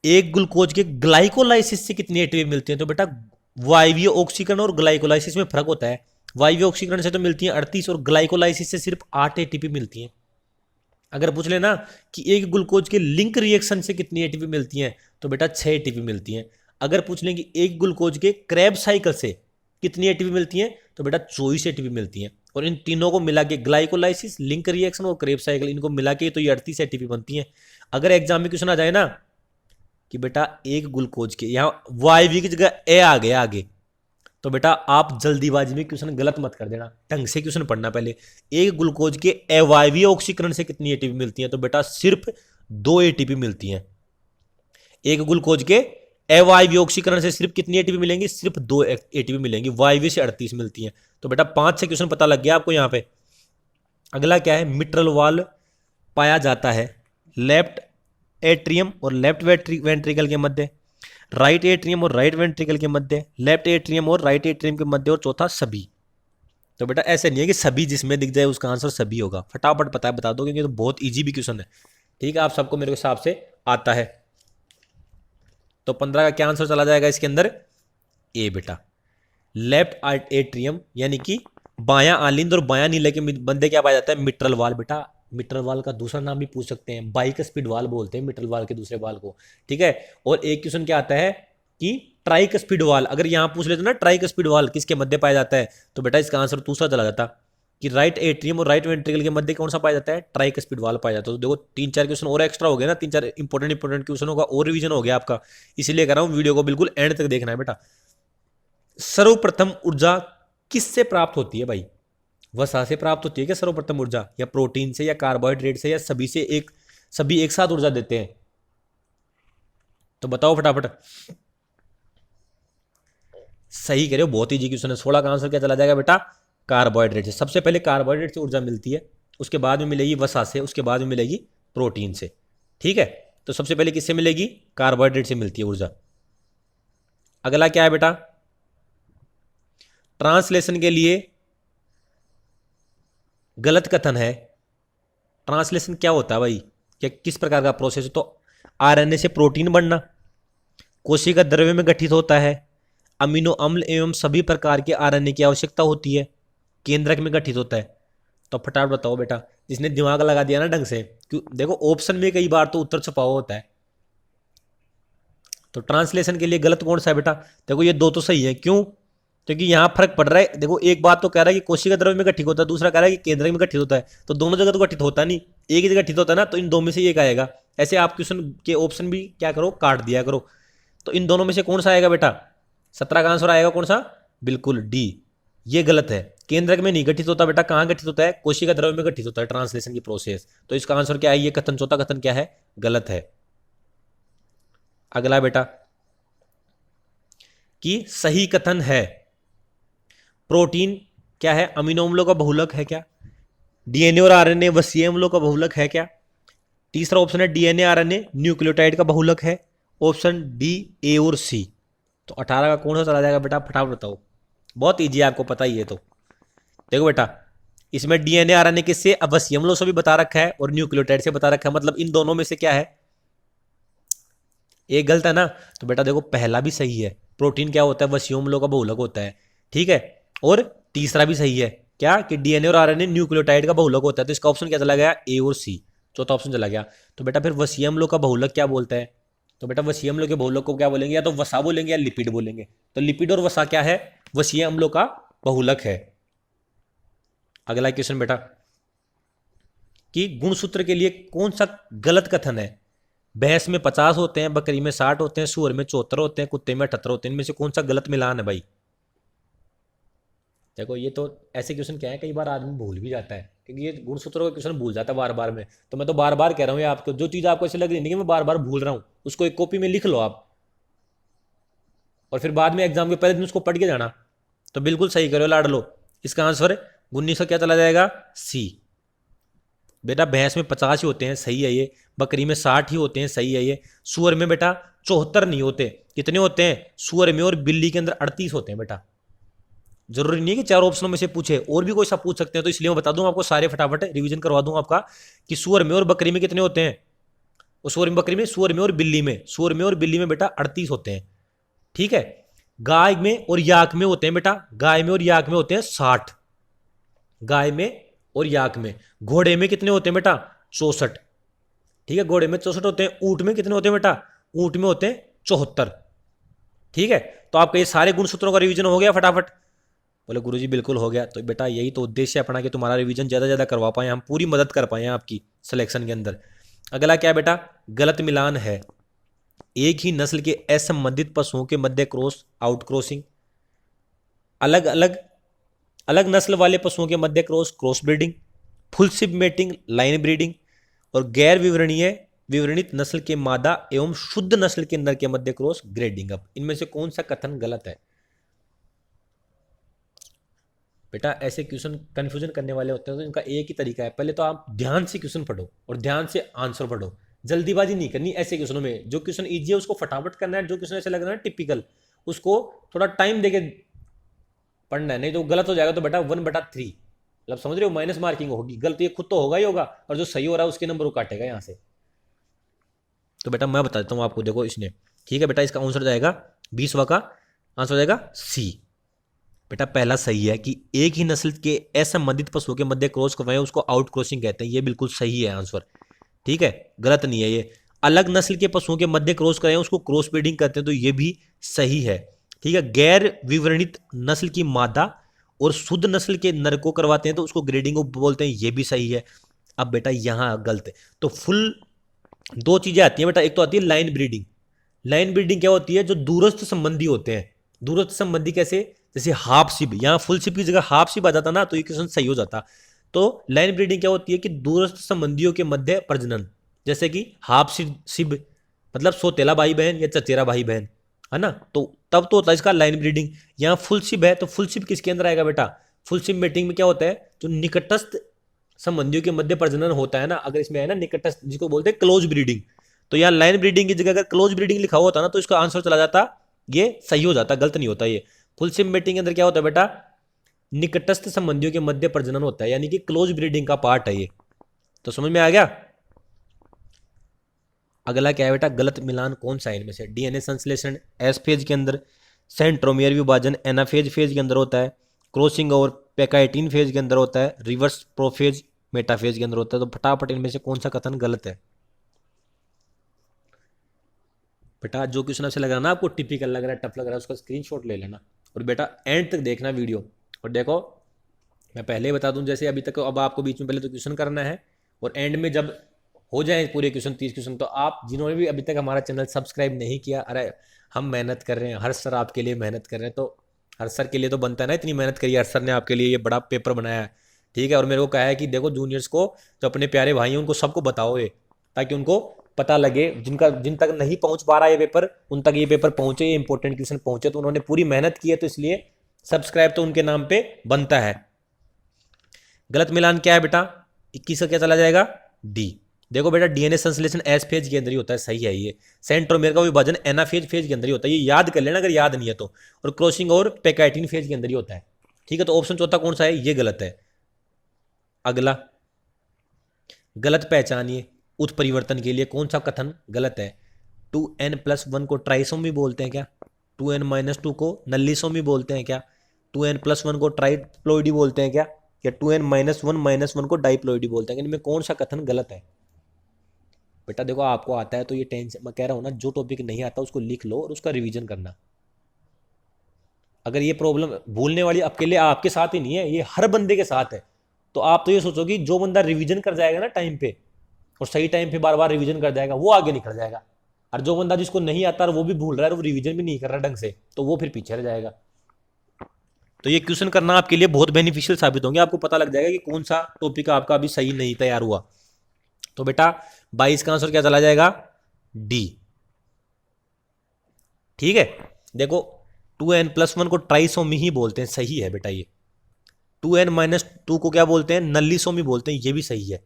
एक ग्लूकोज के ग्लाइकोलाइसिस से कितनी एटीपी मिलती है, तो बेटा वायवीय ऑक्सीकरण और ग्लाइकोलाइसिस में फर्क होता है। वायवीय ऑक्सीकरण से तो मिलती है 38 और ग्लाइकोलाइसिस से सिर्फ 8 एटीपी मिलती है। अगर पूछ लेना कि एक ग्लूकोज के लिंक रिएक्शन से कितनी एटीपी मिलती है, तो बेटा 6 एटीपी मिलती है। अगर पूछ लें कि एक ग्लूकोज के क्रैब साइकिल से कितनी एटीपी मिलती है, तो बेटा 24 एटीपी मिलती है। और इन तीनों को मिला के ग्लाइकोलाइसिस, लिंक रिएक्शन और क्रैब साइकिल, इनको मिला के तो ये 38 एटीपी बनती है। अगर एग्जाम में क्वेश्चन आ जाए ना कि बेटा एक ग्लूकोज के, यहाँ वायवी की जगह ए आ गया आगे, तो बेटा आप जल्दीबाजी में क्वेश्चन गलत मत कर देना, ढंग से क्वेश्चन पढ़ना पहले। एक ग्लूकोज के अवायवीय ऑक्सीकरण से कितनी एटीपी मिलती है, तो बेटा सिर्फ 2 एटीपी मिलती है। एक ग्लूकोज के अवायवीय ऑक्सीकरण से सिर्फ कितनी एटीपी मिलेंगी, सिर्फ 2 एटीपी मिलेंगी। वायवीय से 38 मिलती है। तो बेटा 5 से क्वेश्चन पता लग गया आपको यहाँ पे। अगला क्या है, मिट्रल वाल्व पाया जाता है लेफ्ट एट्रियम और लेफ्ट वेंट्रिकल के मध्य, राइट एट्रियम और राइट वेंट्रिकल के मध्य, लेफ्ट एट्रियम और राइट एट्रियम के मध्य, और चौथा सभी। तो बेटा ऐसे नहीं है कि सभी जिसमें दिख जाए उसका आंसर सभी होगा, फटाफट पता है बता दो, क्योंकि तो बहुत इजी भी क्वेश्चन है, ठीक है, आप सबको मेरे हिसाब से आता है। तो 15 का क्या आंसर चला जाएगा इसके अंदर, ए बेटा। लेफ्ट एट्रियम यानी कि बायां आलिंद और बायां नीले के बंदे क्या पाया जाता है, मिट्रल वाल। बेटा मिट्रल वाल का दूसरा नाम भी पूछ सकते हैं, बाइकस्पिड वाल बोलते हैं मिट्रल वाल के दूसरे वाल को, ठीक है। और एक क्वेश्चन क्या आता है कि ट्राइकस्पिड वाल, अगर यहां पूछ लेते ना ट्राइकस्पिड वाल किसके मध्य पाया जाता है, तो बेटा इसका आंसर दूसरा चला जाता कि राइट एट्रियम और राइट वेंट्रिकल के मध्य कौन सा पाया जाता है, ट्राइकस्पिड वाल पाया जाता है। तो देखो 3-4 क्वेश्चन और एक्स्ट्रा हो गए ना, 3-4 इंपॉर्टेंट क्वेश्चनों का और रिवीजन हो गया आपका, इसलिए कर रहा हूं वीडियो को बिल्कुल एंड तक देखना है बेटा। सर्वप्रथम ऊर्जा किससे प्राप्त होती है भाई, वसा से प्राप्त होती है क्या सर्वप्रथम ऊर्जा, या प्रोटीन से, या कार्बोहाइड्रेट से, या सभी से, सभी एक साथ ऊर्जा देते हैं, तो बताओ फटाफट। सही कह रहे हो, बहुत इजी क्वेश्चन है। 16 का आंसर क्या चला जाएगा बेटा, कार्बोहाइड्रेट से। सबसे पहले कार्बोहाइड्रेट से ऊर्जा मिलती है, उसके बाद में मिलेगी वसा से, उसके बाद में मिलेगी प्रोटीन से, ठीक है। तो सबसे पहले किससे मिलेगी, कार्बोहाइड्रेट से मिलती है ऊर्जा। अगला क्या है बेटा, ट्रांसलेशन के लिए गलत कथन है। ट्रांसलेशन क्या होता है भाई, क्या किस प्रकार का प्रोसेस है, तो आरएनए से प्रोटीन बनना, कोशिका द्रव्य में गठित होता है, अमीनो अम्ल एवं सभी प्रकार के आरएनए की आवश्यकता होती है, केंद्रक में गठित होता है। तो फटाफट बताओ बेटा, जिसने दिमाग लगा दिया ना ढंग से, क्यों देखो ऑप्शन में कई बार तो उत्तर छुपा हुआ होता है। तो ट्रांसलेशन के लिए गलत कौन सा है बेटा, देखो ये दो तो सही है, क्यों, क्योंकि यहां फर्क पड़ रहा है। देखो एक बात तो कह रहा है कि कोशिका द्रव्य में गठित होता है, दूसरा कह रहा है कि केंद्रक में गठित होता है, तो दोनों जगह तो गठित होता नहीं, एक ही जगह गठित होता है ना, तो इन दो में से एक आएगा। ऐसे आप क्वेश्चन के ऑप्शन भी क्या करो, काट दिया करो। तो इन दोनों में से कौन सा आएगा बेटा, 17 का आंसर आएगा कौन सा, बिल्कुल डी। ये गलत है, केंद्रक में नहीं गठित होता बेटा, कहां गठित होता है, कोशिका द्रव्य में गठित होता है ट्रांसलेशन की प्रोसेस। तो इसका आंसर क्या है, ये कथन, चौथा कथन क्या है, गलत है। अगला बेटा कि सही कथन है, प्रोटीन क्या है, अमीनो अम्लों का बहुलक है क्या, डीएनए और आरएनए वसीय अम्लों का बहुलक है क्या। तीसरा ऑप्शन है डीएनए आरएनए न्यूक्लियोटाइड का बहुलक है, ऑप्शन डी ए और सी। तो 18 का कौन सा चला जाएगा बेटा, फटाफट बताओ, बहुत ईजी है, आपको पता ही है। तो देखो बेटा, इसमें डीएनए आरएनए किससे, वसीय अम्लों से भी बता रखा है और न्यूक्लियोटाइड से बता रखा है, मतलब इन दोनों में से क्या है, एक गलत है ना। तो बेटा देखो पहला भी सही है, प्रोटीन क्या होता है, वसीय अम्लों का बहुलक होता है, ठीक है। और तीसरा भी सही है, क्या कि डीएनए और आरएनए न्यूक्लियोटाइड का बहुलक होता है। तो इसका ऑप्शन क्या चला गया, ए और सी, चौथा ऑप्शन चला गया। तो बेटा फिर वसीय अम्लों का बहुलक क्या बोलता है, तो बेटा वसीय अम्लों के बहुलक को क्या बोलेंगे, या तो वसा बोलेंगे या लिपिड बोलेंगे। तो लिपिड और वसा क्या है, वसीय अम्लों का बहुलक है। अगला क्वेश्चन बेटा कि गुणसूत्र के लिए कौन सा गलत कथन है, भैंस में 50 होते हैं, बकरी में 60 होते हैं, सूअर में 74 होते हैं, कुत्ते में 78 होते हैं, इनमें से कौन सा गलत मिलान है भाई। देखो ये तो ऐसे क्वेश्चन क्या है, कई बार आदमी भूल भी जाता है, क्योंकि ये गुणसूत्रों का क्वेश्चन भूल जाता है बार बार में। तो मैं तो बार बार कह रहा हूँ ये आपको, जो चीज़ आपको ऐसे लग रही है कि मैं बार बार भूल रहा हूँ, उसको एक कॉपी में लिख लो आप, और फिर बाद में एग्जाम के पहले दिन उसको पढ़ के जाना। तो बिल्कुल सही करो लाड लो, इसका आंसर 19 का क्या चला जाएगा, सी। बेटा भैंस में 50 ही होते हैं, सही है ये। बकरी में 60 ही होते हैं, सही है ये। सूअर में बेटा 74 नहीं होते, कितने होते हैं, सूअर में और बिल्ली के अंदर 38 होते हैं बेटा। जरूरी नहीं है कि चारों ऑप्शनों में से पूछे, और भी कोई सा पूछ सकते हैं, तो इसलिए मैं बता दूं आपको सारे फटाफट रिवीजन करवा दूं आपका कि सुअर में और बकरी में कितने होते हैं। सुअर में बकरी में, सुअर में और बिल्ली में, सुअर में और बिल्ली में बेटा 38 होते हैं। ठीक है। गाय में और याक में होते हैं बेटा, गाय में और याक में होते हैं 60, गाय में और याक में। घोड़े में कितने होते हैं बेटा 64। ठीक है, घोड़े में 64 होते हैं। ऊंट में कितने होते हैं बेटा, ऊंट में होते हैं 74। ठीक है, तो आपका ये सारे गुणसूत्रों का रिवीजन हो गया फटाफट। बोले गुरुजी बिल्कुल हो गया। तो बेटा यही तो उद्देश्य है अपना कि तुम्हारा रिवीजन ज़्यादा ज़्यादा करवा पाए, हम पूरी मदद कर पाए आपकी सिलेक्शन के अंदर। अगला क्या है बेटा, गलत मिलान है। एक ही नस्ल के असंबंधित पशुओं के मध्य क्रॉस आउट क्रॉसिंग, अलग अलग अलग नस्ल वाले पशुओं के मध्य cross breeding, full sib mating line breeding, और गैर विवरणीय विवरणित नस्ल के मादा एवं शुद्ध नस्ल के नर के मध्य क्रॉस ग्रेडिंग अप। इनमें से कौन सा कथन गलत है? बेटा ऐसे क्वेश्चन कंफ्यूजन करने वाले होते हैं, तो इनका एक ही तरीका है, पहले तो आप ध्यान से क्वेश्चन पढ़ो और ध्यान से आंसर पढ़ो। जल्दीबाजी नहीं करनी ऐसे क्वेश्चनों में। जो क्वेश्चन इजी है उसको फटाफट करना है, जो क्वेश्चन ऐसे लग रहा है टिपिकल उसको थोड़ा टाइम देके पढ़ना है, नहीं तो गलत हो जाएगा। तो बेटा 1/3 मतलब समझ रहे हो, माइनस मार्किंग होगी। गलत ये खुद तो होगा ही होगा, और जो सही हो रहा है उसके नंबर वो काटेगा यहाँ से। तो बेटा मैं बता देता हूँ आपको, देखो इसने, ठीक है बेटा, इसका आंसर जाएगा 20वां का आंसर जाएगा सी। बेटा पहला सही है कि एक ही नस्ल के असंबंधित पशुओं के मध्य क्रॉस करवाएं उसको आउट क्रॉसिंग कहते हैं, ये बिल्कुल सही है आंसर। ठीक है, गलत नहीं है ये। अलग नस्ल के पशुओं के मध्य क्रॉस कराएं उसको क्रॉस ब्रीडिंग कहते हैं, तो ये भी सही है। ठीक है, गैर विवरणित नस्ल की मादा और शुद्ध नस्ल के नर को करवाते हैं तो उसको ग्रेडिंग बोलते हैं, ये भी सही है। अब बेटा यहां गलत है, तो फुल दो चीजें आती हैं बेटा, एक तो आती है लाइन ब्रीडिंग। लाइन ब्रीडिंग क्या होती है, जो दूरस्थ संबंधी होते हैं। दूरस्थ संबंधी कैसे, जैसे हाफ सिप, यहाँ फुल सिप की जगह हाफ सिप आ जाता ना, तो ये क्वेश्चन सही हो जाता। तो लाइन ब्रीडिंग क्या होती है कि दूरस्थ संबंधियों के मध्य प्रजनन, जैसे कि हाफ सिप मतलब सौतेला भाई बहन या चचेरा भाई बहन, है ना, तो तब तो होता है इसका लाइन ब्रीडिंग। यहाँ फुल सिप है, तो फुल सिप किसके अंदर आएगा बेटा, फुल सिप मेटिंग में क्या होता है, जो निकटस्थ संबंधियों के मध्य प्रजनन होता है ना, अगर इसमें है ना निकटस्थ, जिसको बोलते हैं क्लोज ब्रीडिंग, तो यहाँ लाइन ब्रीडिंग की जगह अगर क्लोज ब्रीडिंग लिखा हुआ होता ना, तो इसका आंसर चला जाता, ये सही हो जाता, गलत नहीं होता ये। फुल सिप मेटिंग के अंदर क्या होता है बेटा, निकटस्थ संबंधियों के मध्य प्रजनन होता है, यानी कि क्लोज ब्रीडिंग का पार्ट है ये। तो समझ में आ गया। अगला क्या है बेटा, गलत मिलान कौन सा है इनमें से? डीएनए संश्लेषण एस फेज के अंदर, सेंट्रोमियर विभाजन एनाफेज फेज के अंदर होता है, क्रॉसिंग ओवर पैकाइटिन फेज के अंदर होता है, रिवर्स प्रोफेज मेटाफेज के अंदर होता है। तो फटाफट इनमें से कौन सा कथन गलत है? बेटा जो क्वेश्चन आपसे लग रहा है ना, आपको टिपिकल लग रहा है, टफ लग रहा है, उसका स्क्रीनशॉट ले लेना और बेटा एंड तक देखना वीडियो। और देखो मैं पहले ही बता दूं, जैसे अभी तक, अब आपको बीच में पहले तो क्वेश्चन करना है, और एंड में जब हो जाए पूरे क्वेश्चन 30 क्वेश्चन, तो आप जिन्होंने भी अभी तक हमारा चैनल सब्सक्राइब नहीं किया, अरे हम मेहनत कर रहे हैं, हर सर आपके लिए मेहनत कर रहे हैं, तो हर सर के लिए तो बनता है ना, इतनी मेहनत करी हर सर ने आपके लिए, ये बड़ा पेपर बनाया है। ठीक है, और मेरे को कहा है कि देखो जूनियर्स को, जो अपने प्यारे भाई हैं उनको सबको बताओ ये, ताकि उनको पता लगे, जिन तक नहीं पहुंच पा रहा है ये पेपर, उन तक ये पेपर पहुंचे, ये इंपॉर्टेंट क्वेश्चन पहुंचे। तो उन्होंने पूरी मेहनत की है, तो इसलिए सब्सक्राइब तो उनके नाम पे बनता है। गलत मिलान क्या है बेटा, 21 का क्या चला जाएगा, डी। देखो बेटा डीएनए संश्लेषण एस फेज के अंदर ही होता है, सही है ये। सेंट्रोमेयर का विभाजन एनाफेज फेज के अंदर ही होता है, ये याद कर लेना अगर याद नहीं है तो। और क्रॉसिंग और पैकाइटिन फेज के अंदर ही होता है। ठीक है, तो ऑप्शन चौथा कौन सा है, ये गलत है। अगला, गलत पहचानिए उत्परिवर्तन के लिए कौन सा कथन गलत है? 2n+1 को ट्राइसोमी बोलते हैं क्या? 2n-2 को नल्लिसोमी बोलते हैं क्या? 2n+1 को ट्राइप्लोइडी बोलते हैं क्या? या 2n-1 को डाइप्लोइडी बोलते हैं? इनमें कौन सा कथन गलत है? बेटा देखो आपको आता है तो ये टेंशन, मैं कह रहा हूँ ना, जो टॉपिक नहीं आता उसको लिख लो और उसका रिवीजन करना। अगर ये प्रॉब्लम भूलने वाली अकेले आपके साथ ही नहीं है, ये हर बंदे के साथ है, तो आप तो ये सोचो कि जो बंदा रिवीजन कर जाएगा ना टाइम पे, और सही टाइम पे बार बार रिवीजन कर जाएगा, वो आगे निकल जाएगा। और जो बंदा जिसको नहीं आता और वो भी भूल रहा है, वो रिवीजन भी नहीं कर रहा ढंग से, तो वो फिर पीछे रह जाएगा। तो ये क्वेश्चन करना आपके लिए बहुत बेनिफिशियल साबित होंगे, आपको पता लग जाएगा कि कौन सा टॉपिक आपका अभी सही नहीं तैयार हुआ। तो बेटा 22 का आंसर क्या चला जाएगा, डी। ठीक है, देखो 2n+1 को ट्राइसोमी ही बोलते हैं, सही है बेटा ये। 2n-2 को क्या बोलते हैं, नल्लिसोमी बोलते हैं, ये भी सही है।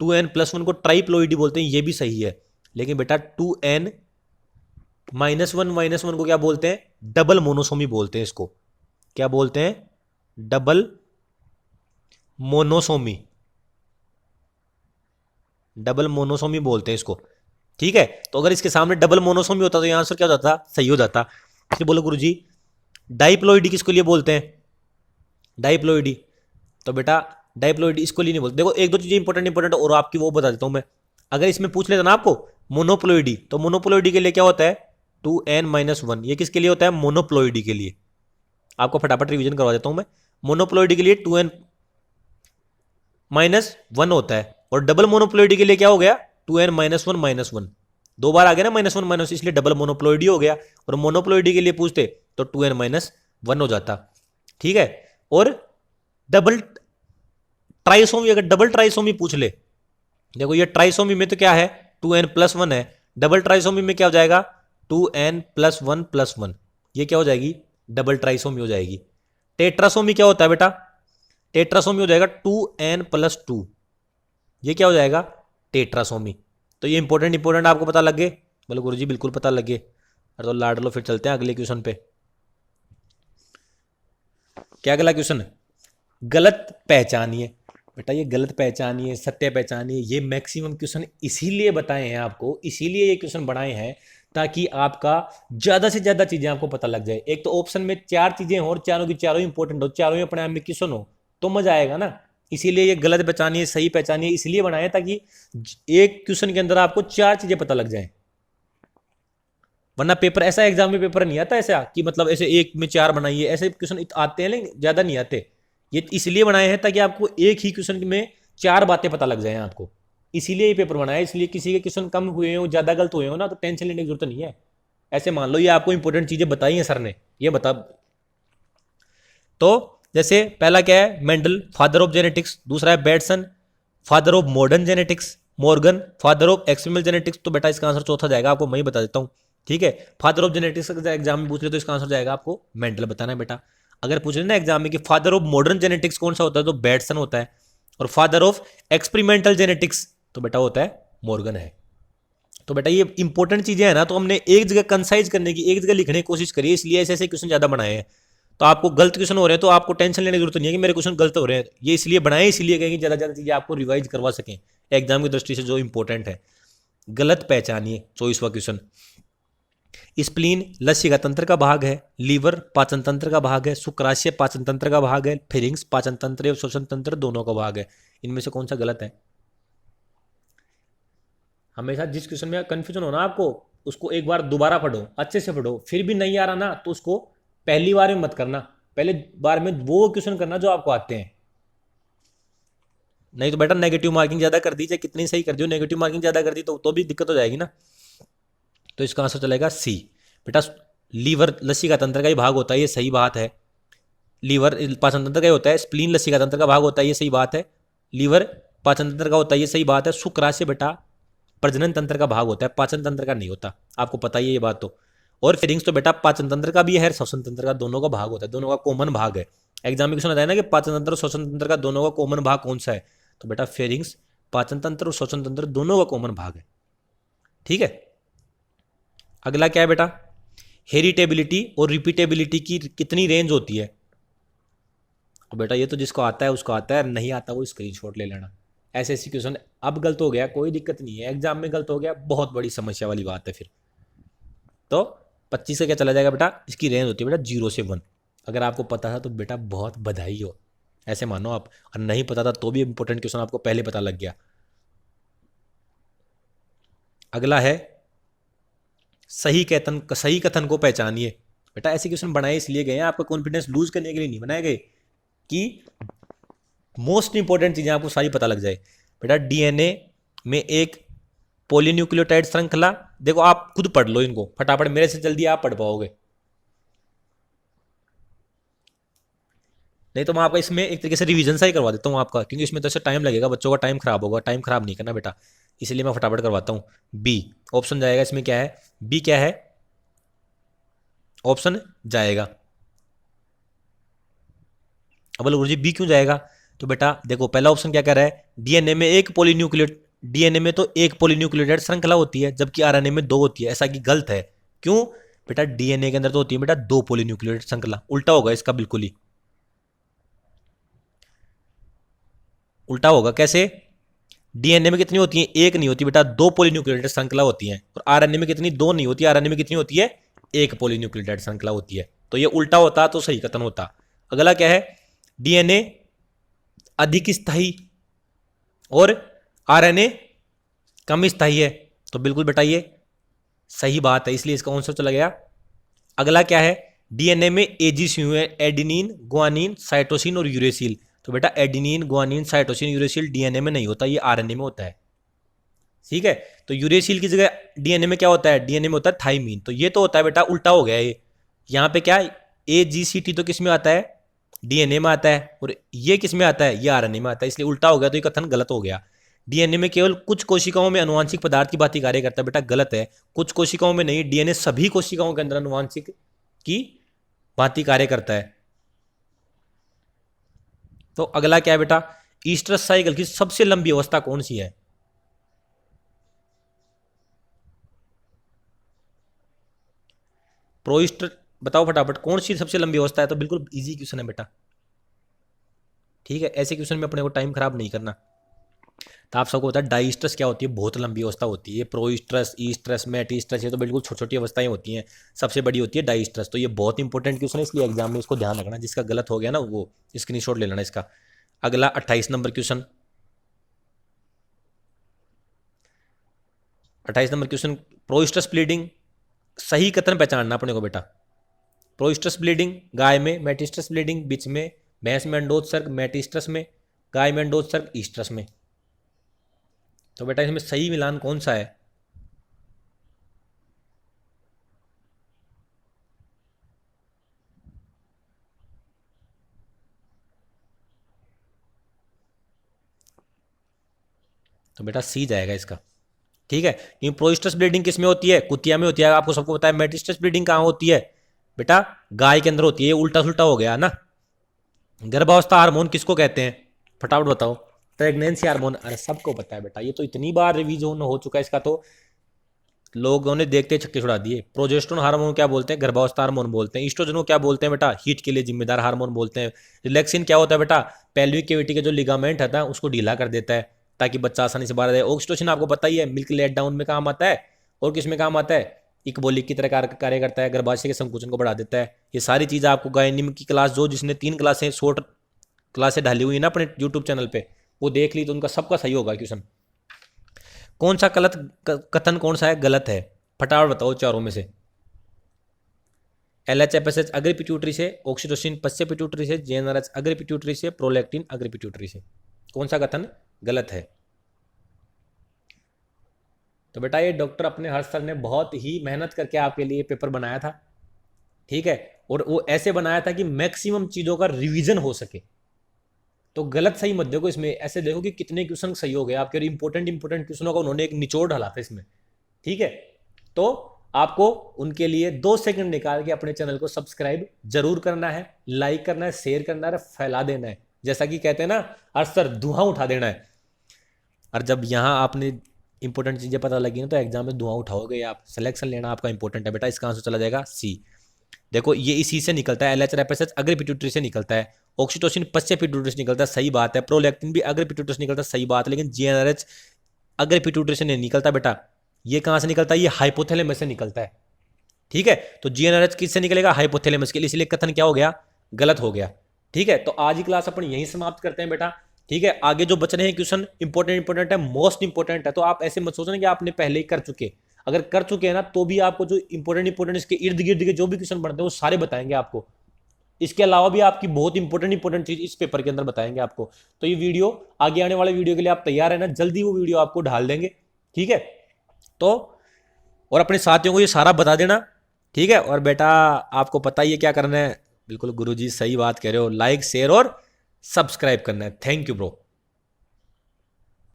2n+1 को ट्राइप्लोइडी बोलते हैं, ये भी सही है। लेकिन बेटा 2n-1 को क्या बोलते हैं, डबल मोनोसोमी बोलते हैं इसको। क्या बोलते हैं, डबल मोनोसोमी, डबल मोनोसोमी बोलते हैं इसको, ठीक है। तो अगर इसके सामने डबल मोनोसोमी होता तो ये आंसर क्या हो जाता, सही हो जाता। फिर बोलो गुरुजी डाइप्लोइडी किसको लिए बोलते हैं, डाइप्लोइडी, तो बेटा डाइप्लोइडी इसको लिए नहीं बोलते। देखो एक दो चीजें इंपॉर्टेंट और आपकी वो बता देता हूं मैं। अगर इसमें पूछ लेता ना आपको मोनोप्लोइडी, तो मोनोप्लोइडी के लिए क्या होता है 2n-1, ये किसके लिए होता है, मोनोप्लोइडी के लिए। आपको फटाफट रिवीजन करवा देता हूं मैं। मोनोप्लोइडी के लिए 2n-1 होता है, और डबल मोनोप्लोइडी के लिए क्या हो गया 2n-1-1, दो बार आ गया ना -1 इसलिए डबल मोनोप्लोइडी हो गया। और मोनोप्लोइडी के लिए पूछते तो 2n-1 हो जाता, ठीक है। और डबल ट्राइसोमी, अगर डबल ट्राइसोमी पूछ ले, देखो ये ट्राइसोमी में तो क्या है 2n+1 है, डबल ट्राइसोमी में क्या हो जाएगा 2n+1+1, ये क्या हो जाएगी डबल ट्राइसोमी हो जाएगी। टेट्रासोमी क्या होता है बेटा, टेट्रासोमी हो जाएगा 2n+2, ये क्या हो जाएगा टेट्रासोमी। तो ये इंपॉर्टेंट आपको पता लग गए, बोलो गुरुजी बिल्कुल पता लग गए। अरे तो लाड लो, फिर चलते हैं अगले क्वेश्चन पे। क्या अगला क्वेश्चन है, गलत पहचानिए। बेटा ये गलत पहचानिए, सत्य पहचानिए, ये मैक्सिमम क्वेश्चन इसीलिए बताए हैं आपको, इसीलिए ये क्वेश्चन बनाए हैं ताकि आपका ज्यादा से ज्यादा चीजें आपको पता लग जाए। एक तो ऑप्शन में 4 चीजें हो और चारों की चारों इंपॉर्टेंट हो, चारों ही अपने आप में क्वेश्चन हो तो मजा आएगा ना। इसीलिए ये गलत पहचानिए सही पहचानिए इसलिए बनाए ताकि एक क्वेश्चन के अंदर आपको 4 चीजें पता लग जाए। वरना पेपर ऐसा, एग्जाम में पेपर नहीं आता ऐसा कि मतलब ऐसे एक में 4 बनाइए, ऐसे क्वेश्चन आते हैं लेकिन ज्यादा नहीं आते। ये इसलिए बनाए हैं ताकि आपको एक ही क्वेश्चन में 4 बातें पता लग जाए आपको, इसीलिए ये पेपर बनाया। इसलिए किसी के क्वेश्चन कम हुए हो, ज्यादा गलत हुए हो ना, तो टेंशन लेने की जरूरत नहीं है। ऐसे मान लो ये आपको इंपॉर्टेंट चीजें बताई हैं सर ने, ये बता। तो जैसे पहला क्या है मेंडल फादर ऑफ जेनेटिक्स, दूसरा है Bateson father of modern genetics, Morgan father of experimental genetics. तो बेटा इसका आंसर चौथा जाएगा, आपको मैं ही बता देता हूं, ठीक है। फादर ऑफ जेनेटिक्स एग्जाम में पूछ ले तो इसका आंसर जाएगा आपको मेंडल बताना है बेटा। अगर पूछ लेना एग्जाम में कि फादर ऑफ मॉडर्न जेनेटिक्स कौन सा होता है तो बेटसन होता है, और फादर ऑफ एक्सपेरिमेंटल जेनेटिक्स तो बेटा होता है मॉर्गन है। तो बेटा ये इंपॉर्टेंट चीजें हैं ना, तो हमने एक जगह कंसाइज करने की, एक जगह लिखने की कोशिश करी, इसलिए ऐसे ऐसे क्वेश्चन ज्यादा बनाए हैं। तो आपको गलत क्वेश्चन हो रहे हैं तो आपको टेंशन लेने की जरूरत नहीं है कि मेरे क्वेश्चन गलत हो रहे हैं, ये इसलिए बनाए, इसलिए कहेंगे ज्यादा ज्यादा चीजें आपको रिवाइज करवा सकें एग्जाम की दृष्टि से जो इंपॉर्टेंट है। गलत पहचानिए 24वां क्वेश्चन, स्प्लीन लसिका तंत्र का भाग है, लीवर पाचन तंत्र का भाग है, शुक्राशय पाचन तंत्र का भाग है, फेरिंग्स पाचन तंत्र और श्वसन तंत्र दोनों का भाग है। इनमें से कौन सा गलत है। हमेशा जिस क्वेश्चन में कंफ्यूजन हो ना आपको, उसको एक बार दोबारा पढ़ो, अच्छे से पढ़ो, फिर भी नहीं आ रहा ना तो उसको पहली बार में मत करना, पहले बार में वो क्वेश्चन करना जो आपको आते हैं। नहीं तो बेटा नेगेटिव मार्किंग ज्यादा कर दी, चाहे कितनी सही कर दी, नेगेटिव मार्किंग ज्यादा कर दी तो भी दिक्कत हो जाएगी ना। तो इसका आंसर चलेगा सी। बेटा लीवर लसिका तंत्र का ही भाग होता है, ये सही बात है। लीवर पाचन तंत्र का ही होता है, स्प्लीन लसिका तंत्र का भाग होता है, ये सही बात है। लीवर पाचन तंत्र का होता है, ये सही बात है। शुक्राशय बेटा प्रजनन तंत्र का भाग होता है, पाचन तंत्र का नहीं होता, आपको पता ही है ये बात तो। और फेरिंग्स तो बेटा पाचन तंत्र का भी है, श्वसन तंत्र का, दोनों का भाग होता है, दोनों का कॉमन भाग है। एग्जाम में क्वेश्चन आता है ना कि पाचन तंत्र और श्वसन तंत्र का दोनों का कॉमन भाग कौन सा है, तो बेटा फेरिंग्स पाचन तंत्र और श्वसन तंत्र दोनों का कॉमन भाग है, ठीक है। अगला क्या है बेटा, हेरिटेबिलिटी और रिपीटेबिलिटी की कितनी रेंज होती है। और बेटा ये तो जिसको आता है उसको आता है, नहीं आता वो स्क्रीनशॉट ले लेना। ऐसे ऐसे क्वेश्चन अब गलत हो गया कोई दिक्कत नहीं है, एग्जाम में गलत हो गया बहुत बड़ी समस्या वाली बात है फिर। तो 25 का क्या चला जाएगा बेटा, इसकी रेंज होती है बेटा 0 से 1। अगर आपको पता था तो बेटा बहुत बधाई हो, ऐसे मानो आप, और नहीं पता था तो भी इंपॉर्टेंट क्वेश्चन आपको पहले पता लग गया। अगला है सही कथन को पहचानिए। बेटा ऐसे क्वेश्चन बनाए इसलिए गए हैं, आपका कॉन्फिडेंस लूज करने के लिए नहीं बनाए गए कि मोस्ट इंपॉर्टेंट चीजें आपको सारी पता लग जाए। बेटा डीएनए में एक पॉलीन्यूक्लियोटाइड श्रृंखला, देखो आप खुद पढ़ लो इनको फटाफट, मेरे से जल्दी आप पढ़ पाओगे, नहीं तो मैं आपका इसमें एक तरीके से रिवीजन सा ही करवा देता हूं आपका, क्योंकि इसमें तो ऐसे टाइम लगेगा, बच्चों का टाइम खराब होगा, टाइम खराब नहीं करना बेटा, इसलिए मैं फटाफट करवाता हूं। बी ऑप्शन जाएगा इसमें, क्या है बी, क्या है ऑप्शन जाएगा। अब बोलो गुरुजी बी क्यों जाएगा, तो बेटा देखो पहला ऑप्शन क्या कह रहा है, डीएनए में एक पॉलीन्यूक्लियोटाइड, डीएनए में तो एक पॉलीन्यूक्लियोटाइड श्रृंखला होती है जबकि आरएनए में 2 होती है, ऐसा कि गलत है। क्यों बेटा, डीएनए के अंदर तो होती है बेटा 2 पॉलीन्यूक्लियोटाइड श्रृंखला, उल्टा होगा इसका बिल्कुल ही। उल्टा होगा। कैसे? डीएनए में कितनी होती है? एक नहीं होती बेटा, दो पॉलीन्यूक्लियोटाइड श्रृंखला होती है। और आरएनए में कितनी? दो नहीं होती, आरएनए में कितनी होती है? एक पॉलीन्यूक्लियोटाइड श्रृंखला होती है। तो ये उल्टा होता तो सही कथन होता। अगला क्या है? डीएनए अधिक स्थायी और आरएनए कम स्थायी है। तो बिल्कुल बेटा ये सही बात है, इसलिए इसका आंसर चला गया। अगला क्या है? डीएनए में एजीसीयू है, एडेनिन, गुआनिन, साइटोसिन और यूरेसिल। तो बेटा adenine, guanine, cytosine, uracil DNA में नहीं होता, ये आरएनए में होता है। ठीक है, तो यूरेसिल की जगह डीएनए में क्या होता है? डीएनए में होता है थाइमीन। तो ये तो होता है बेटा, उल्टा हो गया ये। यहाँ पे क्या एजीसीटी तो किस में आता है? डीएनए में आता है। और ये किस में आता है? ये आरएनए में आता है, इसलिए उल्टा हो गया। तो ये कथन गलत हो गया। डीएनए में केवल कुछ कोशिकाओं में अनुवांशिक पदार्थ की भांति कार्य करता है। बेटा गलत है, कुछ कोशिकाओं में नहीं, डीएनए सभी कोशिकाओं के अंदर अनुवांशिक की भांति कार्य करता है। तो अगला क्या है बेटा? ईस्ट्रस साइकिल की सबसे लंबी अवस्था कौन सी है? प्रोइस्टर बताओ फटाफट, कौन सी सबसे लंबी अवस्था है? तो बिल्कुल इजी क्वेश्चन है बेटा। ठीक है, ऐसे क्वेश्चन में अपने को टाइम खराब नहीं करना। तो आप सबको पता है डाइस्ट्रस क्या होती है? बहुत लंबी अवस्था होती है। प्रोइस्ट्रस, ईस्ट्रस, मेटिस्ट्रस, ये तो बिल्कुल छोटी छोटी अवस्थाएं होती हैं। सबसे बड़ी होती है डाइस्ट्रस। तो ये बहुत इंपॉर्टेंट क्वेश्चन है, इसलिए एग्जाम में इसको ध्यान रखना। जिसका गलत हो गया ना वो स्क्रीनशॉट ले लेना इसका। अगला 28 number question. 28 number question, proestrus bleeding सही कथन पहचानना अपने को बेटा। प्रोइस्ट्रस ब्लीडिंग गाय में, मेटिस्ट्रस ब्लीडिंग बिच में, भैंस में अंडोत्सर्ग मेटिस्ट्रस में, गाय में अंडोत्सर्ग ईस्ट्रस में। तो बेटा इसमें सही मिलान कौन सा है? तो बेटा सी जाएगा इसका। ठीक है, क्योंकि प्रोइस्ट्रस ब्लीडिंग किस में होती है? कुतिया में होती है, आपको सबको पता है। मेटिस्ट्रस ब्लीडिंग कहाँ होती है? बेटा गाय के अंदर होती है। उल्टा सुल्टा हो गया ना। गर्भावस्था हार्मोन किसको कहते हैं? फटाफट बताओ। प्रेगनेंसी हार्मोन, अरे सबको पता है बेटा, ये तो इतनी बार रिवीजन हो चुका है इसका, तो लोगों ने देखते छक्के छुड़ा दिए। प्रोजेस्टेरोन हार्मोन क्या बोलते हैं? गर्भावस्था हार्मोन बोलते हैं। ईस्ट्रोजन को क्या बोलते हैं बेटा? हीट के लिए जिम्मेदार हार्मोन बोलते हैं। रिलैक्सिन क्या होता है बेटा? पेल्विक कैविटी के जो लिगामेंट है उसको ढीला कर देता है ताकि बच्चा आसानी से बाहर आ जाए। ऑक्सीटोसिन आपको पता ही है, मिल्क लेट डाउन में काम आता है। और किस में काम आता है? इकबोलिक की तरह कार्य करता है, गर्भाशय के संकुचन को बढ़ा देता है। ये सारी चीज़ आपको गायनिम की क्लास, जो जिसने 3 क्लासें शॉर्ट क्लासें डाली हुई है ना अपने यूट्यूब चैनल पे, वो देख ली तो उनका सबका सही होगा क्वेश्चन। कौन सा गलत कथन कौन सा है? गलत है, फटाफट बताओ चारों में से। LHFSH अग्र पिट्यूटरी से, ऑक्सीटोसिन पश्च पिट्यूटरी से, GnRH अग्र पिट्यूटरी से, प्रोलैक्टिन अग्र पिट्यूटरी से। कौन सा कथन गलत है? तो बेटा ये डॉक्टर अपने हर्ष सर ने बहुत ही मेहनत करके आपके लिए पेपर बनाया था। ठीक है, और वो ऐसे बनाया था कि मैक्सिमम चीज़ों का रिवीजन हो सके। तो गलत सही मत देखो इसमें, ऐसे देखो कि कितने क्वेश्चन सही हो गए आपके। इंपॉर्टेंट क्वेश्चनों का उन्होंने एक निचोड़ डाला था इसमें। ठीक है, तो आपको उनके लिए 2 सेकंड निकाल के अपने चैनल को सब्सक्राइब जरूर करना है, लाइक करना है, शेयर करना है, फैला देना है। जैसा कि कहते हैं ना अरसर, धुआं उठा देना है। और जब यहाँ आपने इंपॉर्टेंट चीज़ें पता लगी ना, तो एग्जाम में धुआं उठाओगे आप। सिलेक्शन लेना आपका इंपॉर्टेंट है बेटा। इसका आंसर चला जाएगा सी। देखो ये इसी से निकलता है, LHFSH अग्र पिट्यूटरी से निकलता है, ऑक्सीटोसिन पश्च पिट्यूटरी से निकलता है, सही बात है। प्रोलैक्टिन भी अग्र पिट्यूटरी से निकलता है, सही बात है। लेकिन GnRH अग्र पिट्यूटरी से नहीं निकलता बेटा। ये कहाँ से निकलता है? ये हाइपोथैलेमस से निकलता है। ठीक है, तो GnRH किससे निकलेगा? हाइपोथैलेमस के लिए। इसलिए कथन क्या हो गया? गलत हो गया। ठीक है, तो आज की क्लास अपन यहीं समाप्त करते हैं बेटा। ठीक है, आगे जो बच रहे हैं क्वेश्चन इंपॉर्टेंट है, मोस्ट इंपॉर्टेंट है। तो आप ऐसे मत सोचना कि आपने पहले ही कर चुके। अगर कर चुके हैं ना, तो भी आपको जो इंपॉर्टेंट इसके इर्द गिर्द के जो भी क्वेश्चन बनते हैं वो सारे बताएंगे आपको। इसके अलावा भी आपकी बहुत इंपॉर्टेंट चीज इस पेपर के अंदर बताएंगे आपको। तो ये वीडियो, आगे आने वाले वीडियो के लिए आप तैयार है ना? जल्दी वो वीडियो आपको डाल देंगे। ठीक है, तो और अपने साथियों को ये सारा बता देना। ठीक है, और बेटा आपको पता ही है क्या करना है। बिल्कुल गुरुजी सही बात कह रहे हो, लाइक शेयर और सब्सक्राइब करना है। Thank you bro.